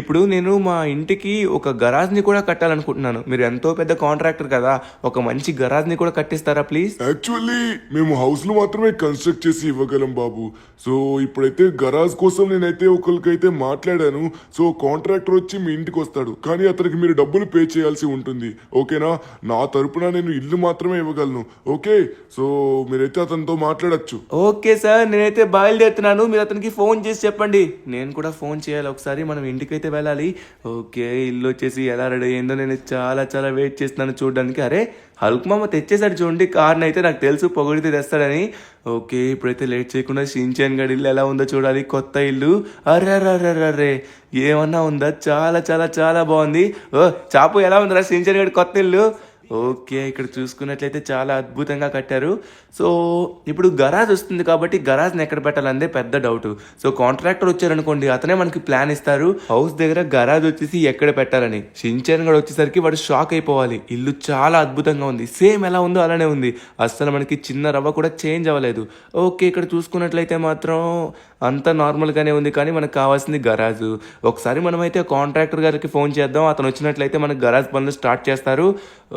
ఇప్పుడు నేను మా ఇంటికి ఒక గరాజ్ని కూడా కట్టాలనుకుంటున్నాను. మీరు ఎంతో పెద్ద కాంట్రాక్టర్ కదా, ఒక మంచి గరాజ్ని కూడా కట్టిస్తారా ప్లీజ్? యాక్చువల్లీ మేము హౌస్ లు మాత్రమే కన్స్ట్రక్ట్ చేసి ఇవ్వగలం బాబు. సో ఇప్పుడైతే గరాజ్ కోసం నేనైతే ఒకరికైతే మాట్లాడాను. సో కాంట్రాక్టర్ వచ్చి మీ ఇంటికి వస్తాడు, కానీ అతనికి మీరు డబ్బులు పే చేయాల్సి ఉంటుంది. ఓకేనా? నా తరపున నేను ఇల్లు మాత్రమే ఇవ్వగలను. ఓకే, సో మీరైతే అతనితో మాట్లాడచ్చు. ఓకే సార్, నేనైతే బయలుదేరుతున్నాను. మీరు అతనికి ఫోన్ చేసి చెప్పండి. నేను కూడా ఫోన్ చేయాలి ఒకసారి. మనం ఇంటికైతే వెళ్ళాలి. ఓకే, ఇల్లు వచ్చేసి ఎలా రెడీ అయిందో నేను చాలా చాలా వెయిట్ చేస్తున్నాను చూడడానికి. అరే, హల్క్ మామ తెచ్చేసాడు చూడండి కార్ని. అయితే నాకు తెలుసు పొగిడితే తెస్తాడని. ఓకే, ఇప్పుడైతే లేట్ చేయకుండా షించాన్ గడి ఇల్లు ఎలా ఉందో చూడాలి. కొత్త ఇల్లు. అర్రర్రర్రర్రే, ఏమన్నా ఉందా? చాలా చాలా చాలా బాగుంది. ఓ చాపు, ఎలా ఉందిరా షించాన్ గడి కొత్త ఇల్లు? ఓకే, ఇక్కడ చూసుకున్నట్లయితే చాలా అద్భుతంగా కట్టారు. సో ఇప్పుడు గరాజ్ వస్తుంది కాబట్టి గరాజ్ని ఎక్కడ పెట్టాలందే పెద్ద డౌట్. సో కాంట్రాక్టర్ వచ్చారనుకోండి, అతనే మనకి ప్లాన్ ఇస్తారు హౌస్ దగ్గర గరాజ్ వచ్చేసి ఎక్కడ పెట్టాలని. షించాన్ గడు వచ్చేసరికి వాడు షాక్ అయిపోవాలి. ఇల్లు చాలా అద్భుతంగా ఉంది, సేమ్ ఎలా ఉందో అలానే ఉంది. అస్సలు మనకి చిన్న రవ్వ కూడా చేంజ్ అవ్వలేదు. ఓకే, ఇక్కడ చూసుకున్నట్లయితే మాత్రం అంతా నార్మల్గానే ఉంది, కానీ మనకు కావాల్సింది గరాజు. ఒకసారి మనమైతే కాంట్రాక్టర్ గారికి ఫోన్ చేద్దాం. అతను వచ్చినట్లయితే మనకు గరాజ్ పనులు స్టార్ట్ చేస్తారు.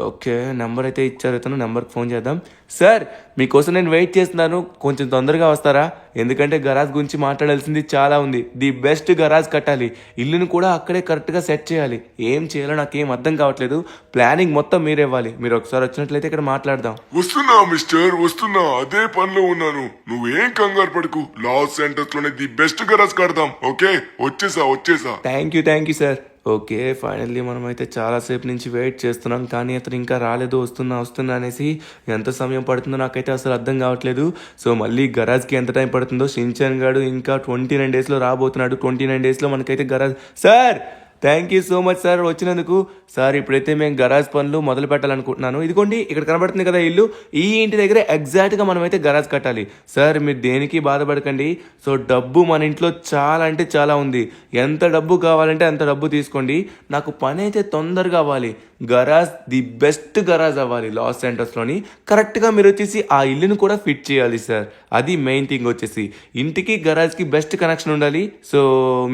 ఓకే, నెంబర్ అయితే ఇచ్చారు, అతను నెంబర్కి ఫోన్ చేద్దాం. సార్, మీకోసం నేను వెయిట్ చేస్తున్నాను, కొంచెం తొందరగా వస్తారా? ఎందుకంటే గరాజ్ గురించి మాట్లాడాల్సింది చాలా ఉంది. ది బెస్ట్ గరాజ్ కట్టాలి, ఇల్లును కూడా అక్కడే కరెక్ట్గా సెట్ చేయాలి. ఏం చేయాలో నాకేం అర్థం కావట్లేదు. ప్లానింగ్ మొత్తం మీరే ఇవ్వాలి. మీరు ఒకసారి వచ్చినట్లయితే ఇక్కడ మాట్లాడదాం. వస్తున్నా మిస్టర్, వస్తున్నా. అదే పనిలో ఉన్నాను. నువ్వేం కంగారు పడకు. లాస్ సెంటర్స్ లోనే ది బెస్ట్ గరాజ్ కడదాం. ఓకే, వచ్చేసా. Thank you sir. Okay, finally మనమైతే చాలాసేపు నుంచి వెయిట్ చేస్తున్నాం, కానీ అతను ఇంకా రాలేదు. వస్తున్నా అనేసి ఎంత సమయం పడుతుందో నాకైతే అసలు అర్థం కావట్లేదు. సో మళ్ళీ గరాజ్కి ఎంత టైం పడుతుందో. షించాన్ గాడు ఇంకా 29 డేస్లో రాబోతున్నాడు. 29 డేస్లో మనకైతే garage. Sir, thank you so much sir వచ్చినందుకు. సార్, ఇప్పుడైతే మేము గరాజ్ పనులు మొదలు పెట్టాలనుకుంటున్నాను. ఇదిగోండి, ఇక్కడ కనబడుతుంది కదా ఇల్లు. ఈ ఇంటి దగ్గర ఎగ్జాక్ట్గా మనమైతే గరాజ్ కట్టాలి. సార్, మీరు దేనికి బాధపడకండి. సో డబ్బు మన ఇంట్లో చాలా అంటే చాలా ఉంది. ఎంత డబ్బు కావాలంటే అంత డబ్బు తీసుకోండి. నాకు పని అయితే తొందరగా అవ్వాలి. గరాజ్ ది బెస్ట్ గరాజ్ అవ్వాలి లాస్ సెంటర్స్లోని. కరెక్ట్గా మీరు వచ్చేసి ఆ ఇల్లును కూడా ఫిట్ చేయాలి సార్. అది మెయిన్ థింగ్ వచ్చేసి. ఇంటికి గరాజ్కి బెస్ట్ కనెక్షన్ ఉండాలి. సో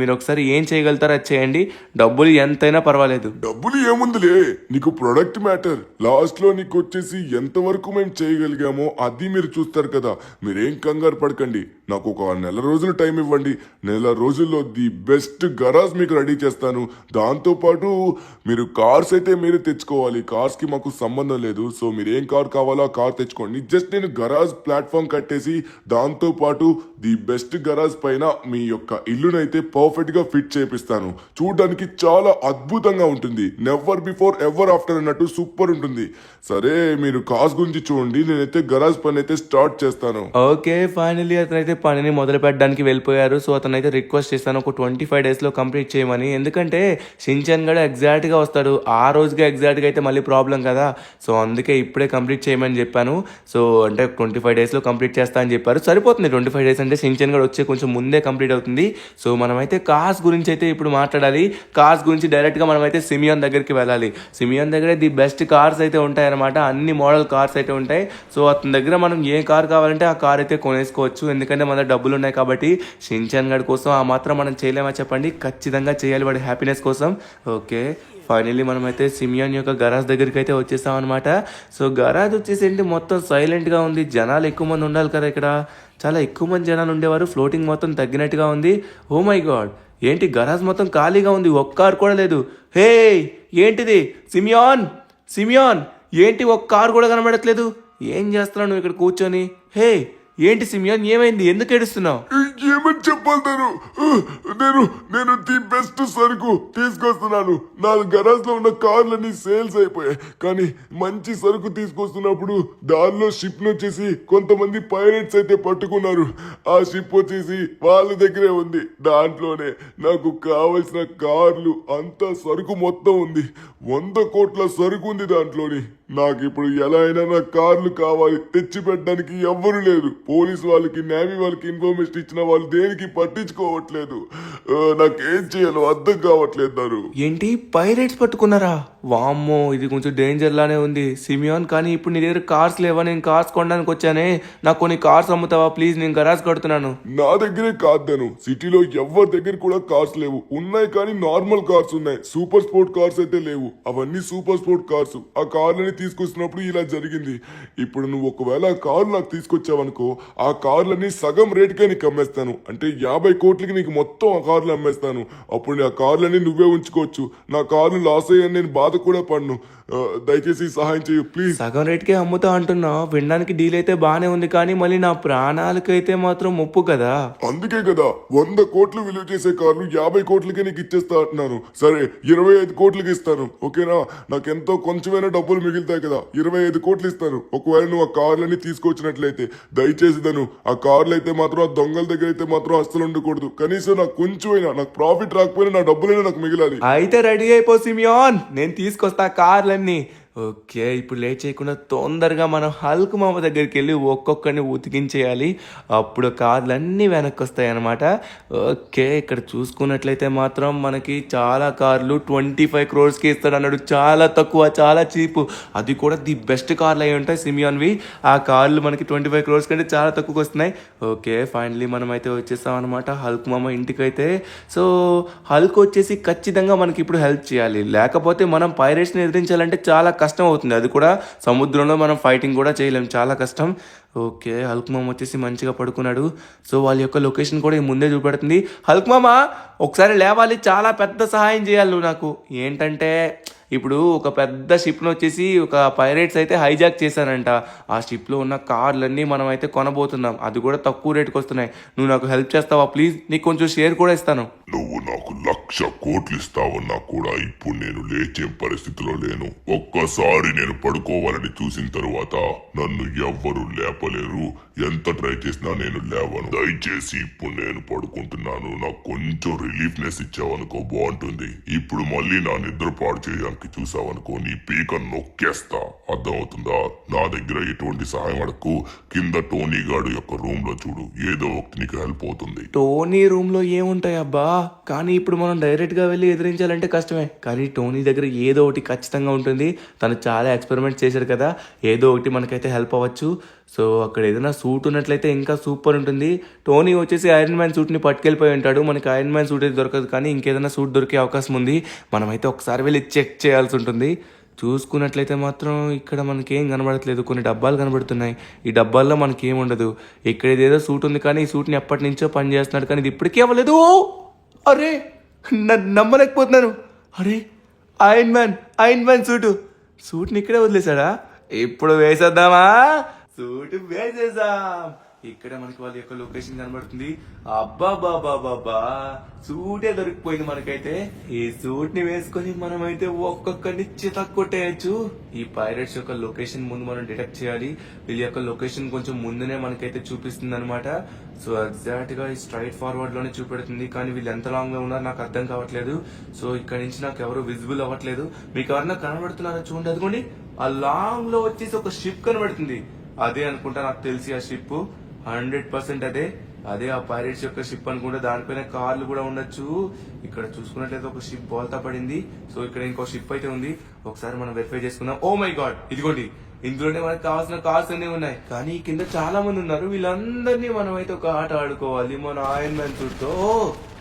మీరు ఒకసారి ఏం చేయగలుగుతారో అది చేయండి. డబ్బులు ఎంతైనా పర్వాలేదు. డబ్బులు ఏముందిలే, నీకు ప్రొడక్ట్ మ్యాటర్. లాస్ట్ లో నీకు వచ్చేసి ఎంతవరకు మేము చేయగలిగామో అది మీరు చూస్తారు కదా. మీరేం కంగారు పడకండి. నాకు ఒక నెల రోజులు టైం ఇవ్వండి. నెల రోజుల్లో ది బెస్ట్ గరాజ్ మీకు రెడీ చేస్తాను. దాంతో పాటు మీరు కార్స్ అయితే మీరు తెచ్చుకోవాలి. కార్స్ కి మాకు సంబంధం లేదు. సో మీరు ఏం కార్ కావాలో ఆ కార్ తెచ్చుకోండి. జస్ట్ నేను గరాజ్ ప్లాట్ఫామ్ కట్టేసి దాంతో పాటు ది బెస్ట్ గరాజ్ పైన మీ యొక్క ఇల్లునైతే పర్ఫెక్ట్ గా ఫిట్ చేపిస్తాను. చూడడానికి చాలా అద్భుతంగా ఉంటుంది. నెవర్ బిఫోర్ ఎవర్ ఆఫ్టర్ అన్నట్టు సూపర్ ఉంటుంది. సరే, మీరు కార్స్ గురించి చూడండి, నేనైతే గరాజ్ పని అయితే స్టార్ట్ చేస్తాను. ఓకే, ఫైనల్లీ అతనైతే పనిని మొదలు పెట్టడానికి వెళ్ళిపోయారు. సో అతనైతే రిక్వెస్ట్ చేస్తాను ఒక 25 డేస్లో కంప్లీట్ చేయమని. ఎందుకంటే షించాన్ గడు ఎగ్జాక్ట్గా వస్తాడు. ఆ రోజుగా ఎగ్జాక్ట్గా అయితే మళ్ళీ ప్రాబ్లం కదా. సో అందుకే ఇప్పుడే కంప్లీట్ చేయమని చెప్పాను. సో అంటే 25 డేస్లో కంప్లీట్ చేస్తా అని చెప్పారు. సరిపోతుంది 25 డేస్ అంటే. షించాన్ గడు వచ్చే కొంచెం ముందే కంప్లీట్ అవుతుంది. సో మనమైతే కార్స్ గురించి అయితే ఇప్పుడు మాట్లాడాలి. కార్స్ గురించి డైరెక్ట్గా మనమైతే సిమియాన్ దగ్గరికి వెళ్ళాలి. సిమియాన్ దగ్గర ది బెస్ట్ కార్స్ అయితే ఉంటాయి అనమాట. అన్ని మోడల్ కార్స్ అయితే ఉంటాయి. సో అతని దగ్గర మనం ఏ కార్ కావాలంటే ఆ కార్ అయితే కొనేసుకోవచ్చు. ఎందుకంటే మన డబ్బులు ఉన్నాయి కాబట్టి. షించాన్ గడి కోసం ఆ మాత్రం మనం చేయలేమా చెప్పండి? ఖచ్చితంగా చేయాలి వాడి హ్యాపీనెస్ కోసం. ఓకే, ఫైనల్లీ మనమైతే సిమియాన్ యొక్క గరాజ్ దగ్గరికి అయితే వచ్చేసాం అనమాట. సో గరాజ్ వచ్చేసి ఏంటి, మొత్తం సైలెంట్గా ఉంది. జనాలు ఎక్కువ మంది ఉండాలి కదా ఇక్కడ. చాలా ఎక్కువ మంది జనాలు ఉండేవారు. ఫ్లోటింగ్ మొత్తం తగ్గినట్టుగా ఉంది. ఓ మై గాడ్, ఏంటి గరాజ్ మొత్తం ఖాళీగా ఉంది, ఒక్క కార్ కూడా లేదు. హే, ఏంటిది సిమియాన్ ఏంటి ఒక్క కార్ కూడా కనబడట్లేదు? ఏం చేస్తున్నావు నువ్వు ఇక్కడ కూర్చొని? హే, ఏంటి సిమియోన్, ఏమైంది? ఎందుకు ఏడుస్తున్నావు? ఏమని చెప్పాలి తను? నేను ది బెస్ట్ సరుకు తీసుకొస్తున్నాను. నా గరాజ్ లో ఉన్న కార్లన్నీ సేల్స్ అయిపోయాయి. కానీ మంచి సరుకు తీసుకొస్తున్నప్పుడు దానిలో షిప్ వచ్చేసి కొంతమంది పైరేట్స్ అయితే పట్టుకున్నారు. ఆ షిప్ వచ్చేసి వాళ్ళ దగ్గరే ఉంది. దాంట్లోనే నాకు కావలసిన కార్లు అంతా సరుకు మొత్తం ఉంది. 100 కోట్ల సరుకు ఉంది దాంట్లోని. నాకు ఇప్పుడు ఎలా అయినా నా కార్లు కావాలి. తెచ్చి పెట్టడానికి ఎవ్వరు లేరు. పోలీస్ వాళ్ళకి, నేవీ వాళ్ళకి ఇన్ఫర్మేషన్ ఇచ్చిన వాళ్ళు దేనికి పట్టించుకోవట్లేదు. నాకేం చేయాలో అర్థం కావట్లేదు నారు. ఏంటి, పైరేట్స్ పట్టుకున్నారా? వామ్మో, ఇది కొంచెం డేంజర్ లానే ఉంది సిమియోన్. కానీ ఇప్పుడు నీ దగ్గర కార్స్ లేవా? నేను కార్స్ కొనడానికి వచ్చానే. నాకు కొన్ని కార్స్ అమ్ముతావా ప్లీజ్? నేను గరాజ్ కడుతున్నాను. నా దగ్గరే కాదు, సిటీలో ఎవరి దగ్గర కూడా కార్స్ లేవు. ఉన్నాయి కానీ నార్మల్ కార్స్ ఉన్నాయి. సూపర్ స్పోర్ట్ కార్స్ అయితే లేవు. అవన్నీ సూపర్ స్పోర్ట్ కార్స్. ఆ కార్లని తీసుకొచ్చినప్పుడు ఇలా జరిగింది. ఇప్పుడు నువ్వు ఒకవేళ ఆ కార్లు నాకు తీసుకొచ్చావనుకో, ఆ కార్లన్నీ సగం రేటుకే నీకు అమ్మేస్తాను. అంటే 50 కోట్లకి నీకు మొత్తం ఆ కార్లు అమ్మేస్తాను. అప్పుడు ఆ కార్లన్నీ నువ్వే ఉంచుకోవచ్చు. నా కార్లు లాస్ అయ్యాను, నేను బాధ కూడా పడను. దయచేసి సహాయం చేయు ప్లీజ్. సగం రేట్కే అమ్ముతా అంటున్నావు. వినడానికి డీల్ అయితే బానే ఉంది, కానీ మళ్ళీ నా ప్రాణాలకైతే మాత్రం ముప్పు కదా. అందుకే కదా 100 కోట్లు విలువ చేసే కార్లు 50 కోట్లకే నీకు ఇచ్చేస్తా అంటున్నాను. సరే 25 కోట్లకి ఇస్తాను, ఓకేనా? నాకెంతో కొంచెమైనా డబ్బులు మిగులుతాయి కదా. 25 కోట్లు ఇస్తాను. ఒకవేళ నువ్వు ఆ కార్లన్నీ తీసుకొచ్చినట్లయితే. దయచేసి తను ఆ కార్లు అయితే మాత్రం ఆ దొంగల దగ్గర అయితే మాత్రం అస్సలు ఉండకూడదు. కనీసం నాకు కొంచెమైనా, నాకు ప్రాఫిట్ రాకపోయినా నా డబ్బులైనా నాకు మిగిలాలి. అయితే రెడీ అయిపో సిమియోన్, నేను తీసుకొస్తా కార్లన్నీ. ఓకే, ఇప్పుడు లేట్ చేయకుండా తొందరగా మనం హల్క్ మామ దగ్గరికి వెళ్ళి ఒక్కొక్కరిని ఉతికించేయాలి. అప్పుడు కార్లన్నీ వెనక్కి వస్తాయి అన్నమాట. ఓకే, ఇక్కడ చూసుకున్నట్లయితే మాత్రం మనకి చాలా కార్లు 25 crores ఇస్తాడు అన్నాడు. చాలా తక్కువ, చాలా చీప్. అది కూడా ది బెస్ట్ కార్లు అయి ఉంటాయి సిమియాన్వి. ఆ కార్లు మనకి 25 crores కంటే చాలా తక్కువకి వస్తున్నాయి. ఓకే, ఫైనలీ మనం అయితే వచ్చేసాం అనమాట హల్క్ మామ ఇంటికైతే. సో హల్క్ వచ్చేసి ఖచ్చితంగా మనకి ఇప్పుడు హెల్ప్ చేయాలి. లేకపోతే మనం పైరేట్స్ని ఎదిరించాలంటే చాలా కష్టం అవుతుంది. అది కూడా సముద్రంలో మనం ఫైటింగ్ కూడా చేయలేం, చాలా కష్టం. ఓకే, హల్క్ మామ వచ్చేసి మంచిగా పడుకున్నాడు. సో వాళ్ళ యొక్క లొకేషన్ కూడా ముందే చూపెడుతుంది. హల్క్ మామ ఒకసారి లేవాలి, చాలా పెద్ద సహాయం చేయాలి నువ్వు నాకు. ఏంటంటే ఇప్పుడు ఒక పెద్ద షిప్ను వచ్చేసి ఒక పైరేట్స్ అయితే హైజాక్ చేశారంట. ఆ షిప్లో ఉన్న కార్లన్నీ మనం అయితే కొనబోతున్నాం. అది కూడా తక్కువ రేటుకి వస్తున్నాయి. నువ్వు నాకు హెల్ప్ చేస్తావా ప్లీజ్? నీకు కొంచెం షేర్ కూడా ఇస్తాను. నువ్వు నాకు 1,00,000 కోట్లు ఇస్తావన్నా కూడా ఇప్పుడు నేను లేచే పరిస్థితిలో లేను. ఒక్కసారి నేను పడుకోవాలని చూసిన తరువాత నన్ను ఎవ్వరూ లేపలేరు. ఎంత ట్రై చేసినా నేను లేవను. దయచేసి ఇప్పుడు నేను పడుకుంటున్నాను. నాకు కొంచెం రిలీఫ్నెస్ ఇచ్చావనుకో బాగుంటుంది. ఇప్పుడు మళ్ళీ నా నిద్ర పాడు చేయడానికి చూసావనుకో నీ పీక నొక్కేస్తా. అర్థమవుతుందా? నా దగ్గర ఎటువంటి సహాయం అడకు. కింద టోనీ గాడు యొక్క రూమ్ లో చూడు, ఏదో ఒకటి నీకు హెల్ప్ అవుతుంది. టోనీ రూమ్లో ఏముంటాయి అబ్బా? కానీ ఇప్పుడు మనం డైరెక్ట్గా వెళ్ళి ఎదిరించాలంటే కష్టమే. కానీ టోనీ దగ్గర ఏదో ఒకటి ఖచ్చితంగా ఉంటుంది. తను చాలా ఎక్స్పెరిమెంట్స్ చేశాడు కదా, ఏదో ఒకటి మనకైతే హెల్ప్ అవ్వచ్చు. సో అక్కడ ఏదైనా సూట్ ఉన్నట్లయితే ఇంకా సూపర్ ఉంటుంది. టోనీ వచ్చేసి ఐరన్ మ్యాన్ సూట్ని పట్టుకెళ్ళిపోయి ఉంటాడు. మనకి ఐరన్ మ్యాన్ సూట్ అయితే దొరకదు, కానీ ఇంకేదైనా సూట్ దొరికే అవకాశం ఉంది. మనమైతే ఒకసారి వెళ్ళి చెక్ చేయాల్సి ఉంటుంది. చూసుకున్నట్లయితే మాత్రం ఇక్కడ మనకేం కనబడట్లేదు. కొన్ని డబ్బాలు కనబడుతున్నాయి. ఈ డబ్బాల్లో మనకేం ఉండదు. ఇక్కడ ఏదేదో సూట్ ఉంది, కానీ ఈ సూట్ని ఎప్పటి నుంచో పని చేస్తున్నాడు, కానీ ఇది ఇప్పటికీ అవ్వలేదు. అరే, నమ్మలేకపోతున్నాను. అరే, ఐరన్ మ్యాన్ సూట్ని ఇక్కడే వదిలేశాడా? ఇప్పుడు వేసేద్దామా? సూట్ వేసేసాం. ఇక్కడ మనకి వాళ్ళ యొక్క లొకేషన్ కనబడుతుంది. అబ్బా బాబా బాబా, సూటే దొరికిపోయింది మనకైతే. ఈ సూట్ ని వేసుకొని మనమైతే ఒక్కొక్కరిని చితక్ కొట్టేయచ్చు. ఈ పైరేట్స్ యొక్క లొకేషన్ ముందు మనం డిటెక్ట్ చేయాలి. వీళ్ళ యొక్క లొకేషన్ కొంచెం ముందునే మనకైతే చూపిస్తుంది అనమాట. సో ఎగ్జాక్ట్ గా స్ట్రైట్ ఫార్వర్డ్ లోనే చూపెడుతుంది, కానీ వీళ్ళు ఎంత లాంగ్ లో ఉన్నారు నాకు అర్థం కావట్లేదు. సో ఇక్కడ నుంచి నాకు ఎవరు విజిబుల్ అవ్వట్లేదు. మీకు ఎవరన్నా కనబడుతున్నారో చూడండి. అదిగోండి, ఆ లాంగ్ లో వచ్చేసి ఒక షిప్ కనబడుతుంది. అదే అనుకుంటా నాకు తెలిసి ఆ షిప్ 100% అదే ఆ పైరేట్స్ యొక్క షిప్ అనుకుంటే. దానిపైన కార్లు కూడా ఉండొచ్చు. ఇక్కడ చూసుకున్నట్లయితే ఒక షిప్ బోల్తా పడింది. సో ఇక్కడ ఇంకో షిప్ అయితే ఉంది. ఒకసారి మనం వెరిఫై చేసుకుందాం. ఓ మై గాడ్, ఇదిగోండి, ఇందులోనే మనకు కావాల్సిన కార్స్ అన్ని ఉన్నాయి. కానీ కింద చాలా మంది ఉన్నారు. వీళ్ళందరినీ మనం అయితే ఒక ఆట ఆడుకోవాలి మన ఐరన్ మ్యాన్ సూట్ తో.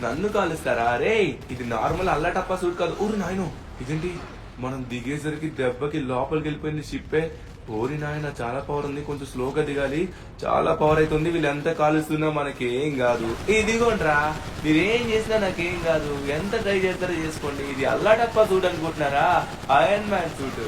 నన్ను కాలుస్తారా? అరే, ఇది నార్మల్ అల్లటప్ప సూట్ కాదు. ఊరి నాయను, ఇదేంటి మనం దిగేసరికి దెబ్బకి లోపలికి వెళ్ళిపోయింది షిప్పే. ఓరి నాయన, చాలా పవర్ ఉంది. కొంచెం స్లోగా దిగాలి. చాలా పవర్ అవుతుంది. వీళ్ళెంత కాలుస్తున్నా మనకేం కాదు. ఇదిగోండ్రా, మీరేం చేసినా నాకేం కాదు. ఎంత ట్రై చేస్తారో చేసుకోండి. ఇది అల్లాటప్ప సూట్ అనుకుంటున్నారా? Iron man suit.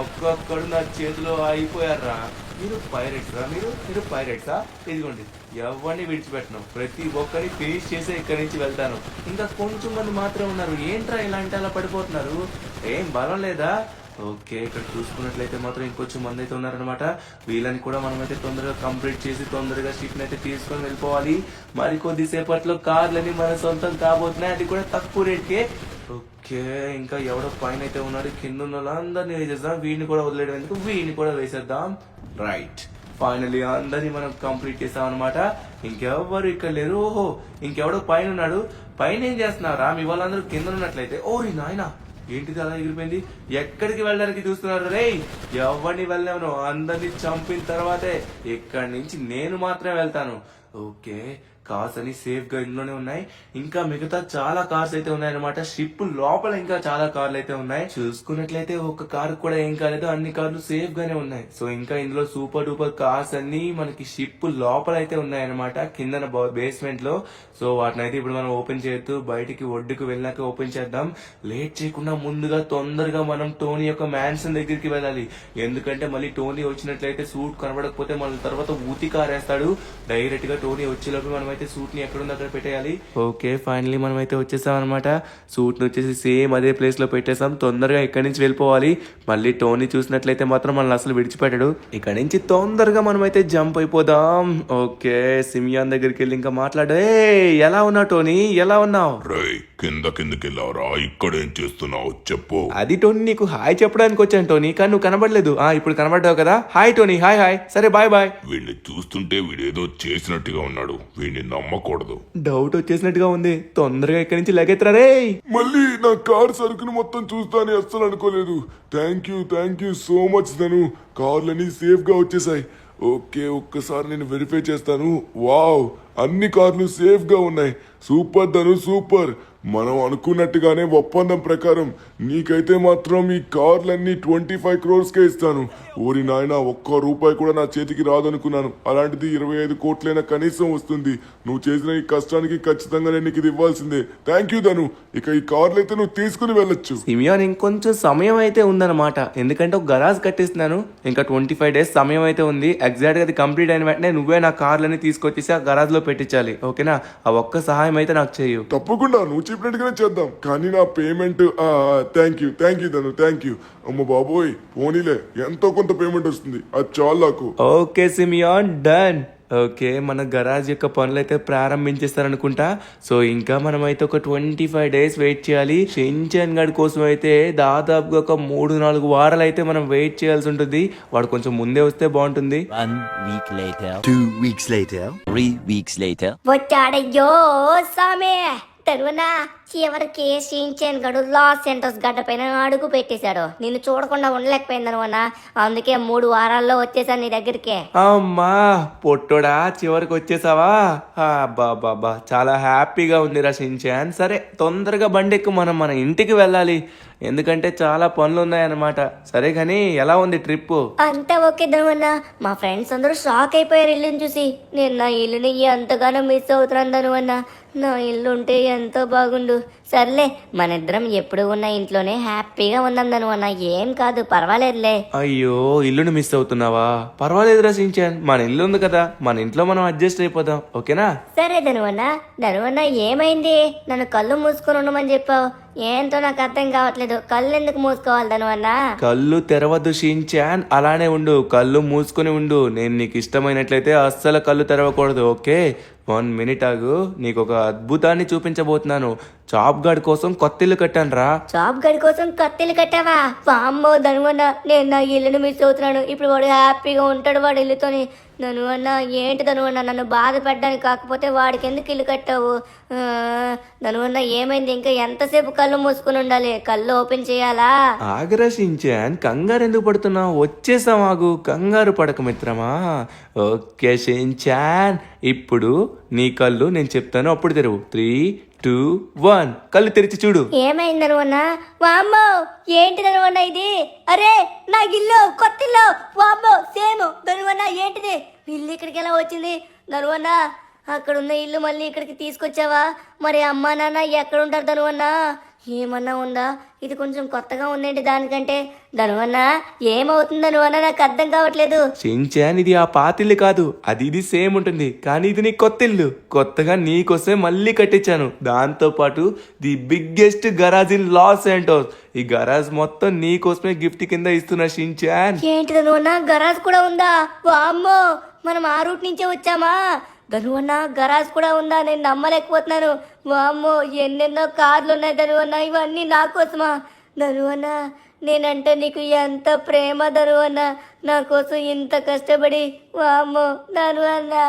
ఒక్కొక్కడు నా చేతిలో అయిపోయారా. మీరు పైరెట్సా? మీరు పైరెట్సా? ఇదిగోండి, ఎవరిని విడిచిపెట్టను, ప్రతి ఒక్కరిని ఫినిష్ చేసే ఇక్కడి నుంచి వెళ్తాను. ఇంకా కొంచెం మంది మాత్రమే ఉన్నారు. ఏంట్రా ఇలాంటి అలా పడిపోతున్నారు? ఏం బలం లేదా? ఓకే, ఇక్కడ చూసుకున్నట్లయితే మాత్రం ఇంకొంచెం మంది అయితే ఉన్నారనమాట. వీళ్ళని కూడా మనమైతే తొందరగా కంప్లీట్ చేసి తొందరగా షిప్ అయితే తీసుకొని వెళ్ళిపోవాలి. మరి కొద్దిసేపట్లో కార్లని మన సొంతం కాబోతున్నాయి, అది కూడా తక్కువ రేట్కే. ఓకే, ఇంకా ఎవడో పైన అయితే ఉన్నాడు. కింద ఉన్న వాళ్ళందరినీ వేసేద్దాం. వీడిని కూడా వదిలేయడం ఎందుకు, వీడిని కూడా వేసేద్దాం. రైట్, ఫైనలీ అందరినీ మనం కంప్లీట్ చేసాం అనమాట. ఇంకెవ్వరు ఇక్కడ లేరు. ఓహో, ఇంకెవడో పైన ఉన్నాడు. పైన ఏం చేస్తున్నారా? మీ వాళ్ళందరూ కింద ఉన్నట్లయితే. ఓరి నాయనా, ఏంటిది అలా ఎగిరిపోయింది? ఎక్కడికి వెళ్ళడానికి చూస్తున్నారు రే? ఎవరిని వెళ్ళాను, అందరినీ చంపిన తర్వాతే ఇక్కడి నుంచి నేను మాత్రమే వెళ్తాను. ఓకే, కార్స్ అని సేఫ్ గా ఇంట్లోనే ఉన్నాయి. ఇంకా మిగతా చాలా కార్స్ అయితే ఉన్నాయన్నమాట. షిప్ లోపల ఇంకా చాలా కార్లు అయితే ఉన్నాయి. చూసుకున్నట్లయితే ఒక కారు కూడా ఏం కాలేదు, అన్ని కార్లు సేఫ్ గానే ఉన్నాయి. సో ఇంకా ఇందులో సూపర్ డూపర్ కార్స్ అన్ని మనకి షిప్ లోపల అయితే ఉన్నాయన్నమాట, కింద బేస్మెంట్ లో. సో వాటిని అయితే ఇప్పుడు మనం ఓపెన్ చేయొద్దు, బయటికి ఒడ్డుకు వెళ్ళాక ఓపెన్ చేద్దాం. లేట్ చేయకుండా ముందుగా తొందరగా మనం టోనీ యొక్క మ్యాన్షన్ దగ్గరికి వెళ్ళాలి. ఎందుకంటే మళ్ళీ టోనీ వచ్చినట్లయితే సూట్ కనబడకపోతే మన తర్వాత ఊతి కారేస్తాడు. డైరెక్ట్ గా టోనీ వచ్చేలోపు మనం అయితే సూట్ ని ఎక్కడుందో అక్కడ పెట్టేయాలి. ఓకే, ఫైనలీ మనం అయితే వచ్చేసాం అనమాట. సూట్ ని వచ్చేసి సేమ్ అదే ప్లేస్ లో పెట్టేసాం. తొందరగా ఇక్కడి నుంచి వెళ్ళిపోవాలి. మళ్ళీ టోనీ చూసినట్లయితే మాత్రం మనల్ని అసలు విడిచిపెట్టాడు. ఇక్కడ నుంచి తొందరగా మనం అయితే జంప్ అయిపోదాం. ఓకే, సిమియాన్ దగ్గరికి వెళ్ళి ఇంకా మాట్లాడే. ఎలా ఉన్నావు టోనీ, ఎలా ఉన్నావు? రేయ్, కిందకెళ్ళారా? ఇక్కడేం చేస్తున్నావు చెప్పు. అది టోనీ, నీకు హాయ్ చెప్పడానికి వచ్చాను టోనీ, కానీ నువ్వు కనబడలేదు. ఇప్పుడు కనబడ్డావు కదా. Hi Tony, hi hi. సరే బాయ్ బాయ్. వీడిని చూస్తుంటే వీడేదో చేసినట్టుగా ఉన్నాడు, వీడిని నమ్మకూడదు. డౌట్ వచ్చేసినట్టుగా ఉంది. తొందరగా ఇక్కడి నుంచి లగెత్తరా రే. మళ్ళీ నా కార్ సరుకును మొత్తం చూస్తానని అస్సలు అనుకోలేదు. Thank you so much Dhanu. కార్లన్నీ సేఫ్ గా వచ్చేసాయి. ఓకే, ఒక్కసారి నేను వెరిఫై చేస్తాను. వావ్, అన్ని కార్లు సేఫ్ గా ఉన్నాయి. సూపర్ ధను, సూపర్. మనం అనుకున్నట్టుగానే ఒప్పందం ప్రకారం నీకైతే మాత్రం ఈ కార్లన్నీ 25 crores కే ఇస్తాను. ఓరి నాయన, ఒక్క రూపాయి కూడా నా చేతికి రాదనుకున్నాను. అలాంటిది 25 కోట్లైనా కనీసం వస్తుంది. నువ్వు చేసిన ఈ కష్టానికి ఖచ్చితంగా నేను నీకు ఇది ఇవ్వాల్సిందే. థ్యాంక్ యూ ధను. ఇక ఈ కార్లు అయితే నువ్వు తీసుకుని వెళ్ళొచ్చు. సిమియాన్, ఇంకొంచెం సమయం అయితే ఉందన్నమాట. ఎందుకంటే ఒక గరాజ్ కట్టిస్తున్నాను. ఇంకా 25 days సమయం అయితే ఉంది. ఎగ్జాక్ట్ గా అది కంప్లీట్ అయిన వెంటనే నువ్వే నా కార్లని తీసుకొచ్చేసి ఆ గరాజ్ లో పెట్టించాలి. ఓకేనా? ఆ ఒక్క సహాయం అయితే నాకు చేయు. తప్పకుండా, నువ్వు చెప్పినట్టుగానే చేద్దాం. కానీ నా payment thank you Dhanu, thank you. అమ్మ బాబోయ్, పోనీలే, ఎంతో కొంత పేమెంట్ వస్తుంది, అది చాలు నాకు. Okay Simeon, done. ఓకే, మన గరాజ్ యొక్క పనులు అయితే ప్రారంభించేస్తారనుకుంటా. సో ఇంకా మనం అయితే ఒక 25 days వెయిట్ చేయాలి. షించాన్ గడి కోసం అయితే దాదాపుగా ఒక 3-4 వారాలు అయితే మనం వెయిట్ చేయాల్సి ఉంటుంది. వాడు కొంచెం ముందే వస్తే బాగుంటుంది. 1 week later, 2 weeks later, 3 weeks later. వచ్చాడయ్యో సామే. తరువనా చివరికి షించాన్ గడు లాస్ సెంటోస్ గడ్డ పైన అడుగు పెట్టేశాడు. నిన్ను చూడకుండా ఉండలేకపోయిందనువన్నా, అందుకే 3 వారాల్లో వచ్చేసాను నీ దగ్గరికి. అమ్మా పొట్టోడా, చివరికి వచ్చేసావా? బాబా, చాలా హ్యాపీగా ఉంది షించాన్. సరే, తొందరగా బండెక్కు, మనం మన ఇంటికి వెళ్ళాలి. ఎందుకంటే చాలా పనులు ఉన్నాయన్నమాట. సరే కానీ ఎలా ఉంది ట్రిప్? అంతా ఓకే ధనువన్న. మా ఫ్రెండ్స్ అందరూ షాక్ అయిపోయారు ఇల్లుని చూసి. నేను నా ఇల్లుని ఎంతగానో మిస్ అవుతున్నాను ధనువన్న. నా ఇల్లు ఉంటే ఎంతో బాగుండు. సర్లే, మన ఇద్దరం ఎప్పుడు ఉన్న ఇంట్లోనే హ్యాపీగా ఉందాం ధనువన్న. ఏం కాదు, పర్వాలేదులే. అయ్యో, ఇల్లుని మిస్ అవుతున్నావా? పర్వాలేదు షించాన్, మన ఇల్లు ఉంది కదా, మన ఇంట్లో మనం అడ్జస్ట్ అయిపోదాం. ఓకేనా? సరే ధనువన్న ఏమైంది? నన్ను కళ్ళు మూసుకొని ఉండమని చెప్పావు. ఏంటో నాకు అర్థం కావట్లేదు. కళ్ళు ఎందుకు మూసుకోవాలి ధనువన్న? కళ్ళు తెరవద్దు షించాన్, అలానే ఉండు, కళ్ళు మూసుకొని ఉండు. నేను నీకు ఇష్టమైనట్లయితే అస్సలు కళ్ళు తెరవకూడదు. ఓకే, 1 minute ఆగు, నీకు ఒక అద్భుతాన్ని చూపించబోతున్నాను. చాప్ గార్డ్ కోసం కొత్త ఇల్లు కట్టాను రా. జాబ్ గడి కోసం కత్తిలు కట్టావా? వామ్మో ధనువన్న, నేను నా ఇల్లుని మిస్ అవుతున్నాను. ఇప్పుడు వాడు హ్యాపీగా ఉంటాడు వాడు ఇల్లుతోని. ధనువన్న, ఏంటి ధనువన్న, నన్ను బాధ పెట్టడానికి కాకపోతే వాడికి ఎందుకు ఇల్లు కట్టావు? ధనువన్న, ఏమైంది? ఇంకా ఎంతసేపు కళ్ళు మూసుకుని ఉండాలి? కళ్ళు ఓపెన్ చేయాలా? ఆగరా షించాన్, కంగారు ఎందుకు పడుతున్నావు? వచ్చేసాం, ఆగు, కంగారు పడక మిత్రమా. ఓకే షించాన్, ఇప్పుడు నీ కళ్ళు నేను చెప్తాను, అప్పుడు తెరువు. 3, 2, 1, కళ్ళు తెరిచి చూడు. ఏమైంది ధనువన్న? వామ్మో, ఏంటి ధనువన్న ఇది? అరే, నా ఇల్లు, కొత్త ఇల్లు. వామ్మో, సేమ్ ధనువన్న, ఏంటిది? ఇల్లు ఇక్కడికి ఎలా వచ్చింది ధనువన్న? అక్కడున్న ఇల్లు మళ్ళీ ఇక్కడికి తీసుకొచ్చావా? మరి అమ్మా నాన్న ఎక్కడ ఉంటారు ధనువన్న? ఏమన్నా ఉందా? ఇది కొంచెం కొత్తగా ఉందేంటి దానికంటే. ధనువన్నా ఏమవుతుంది ధనువన్నా, నాకు అర్థం కావట్లేదు. షించాన్ ఇది ఆ పాతిల్లు కాదు, అది ఇది సేమ్ ఉంటుంది, కానీ ఇది నీ కొత్త ఇల్లు. కొత్తగా నీకోసమే మళ్ళీ కట్టించాను. దాంతో పాటు the biggest garage in Los Santos. ఈ గరాజ్ మొత్తం నీకోసమే గిఫ్ట్ కింద ఇస్తున్నా షించాన్. ఏంటి ధనువన్నా, గరాజ్ కూడా ఉందా? వామ్మో, మనం ఆ రూట్ నుంచే వచ్చామా? ధనువన్నా గరాజ్ కూడా ఉందా? నేను నమ్మలేకపోతున్నాను. వామ్మో, ఎన్నెన్నో కార్లు ఉన్నాయి ధనువన్నా, ఇవన్నీ నా కోసమా? ధనువన్నా నేనంటే నీకు ఎంత ప్రేమ ధనువన్నా, నా కోసం ఇంత కష్టపడి. వామ్మో ధనువన్నా.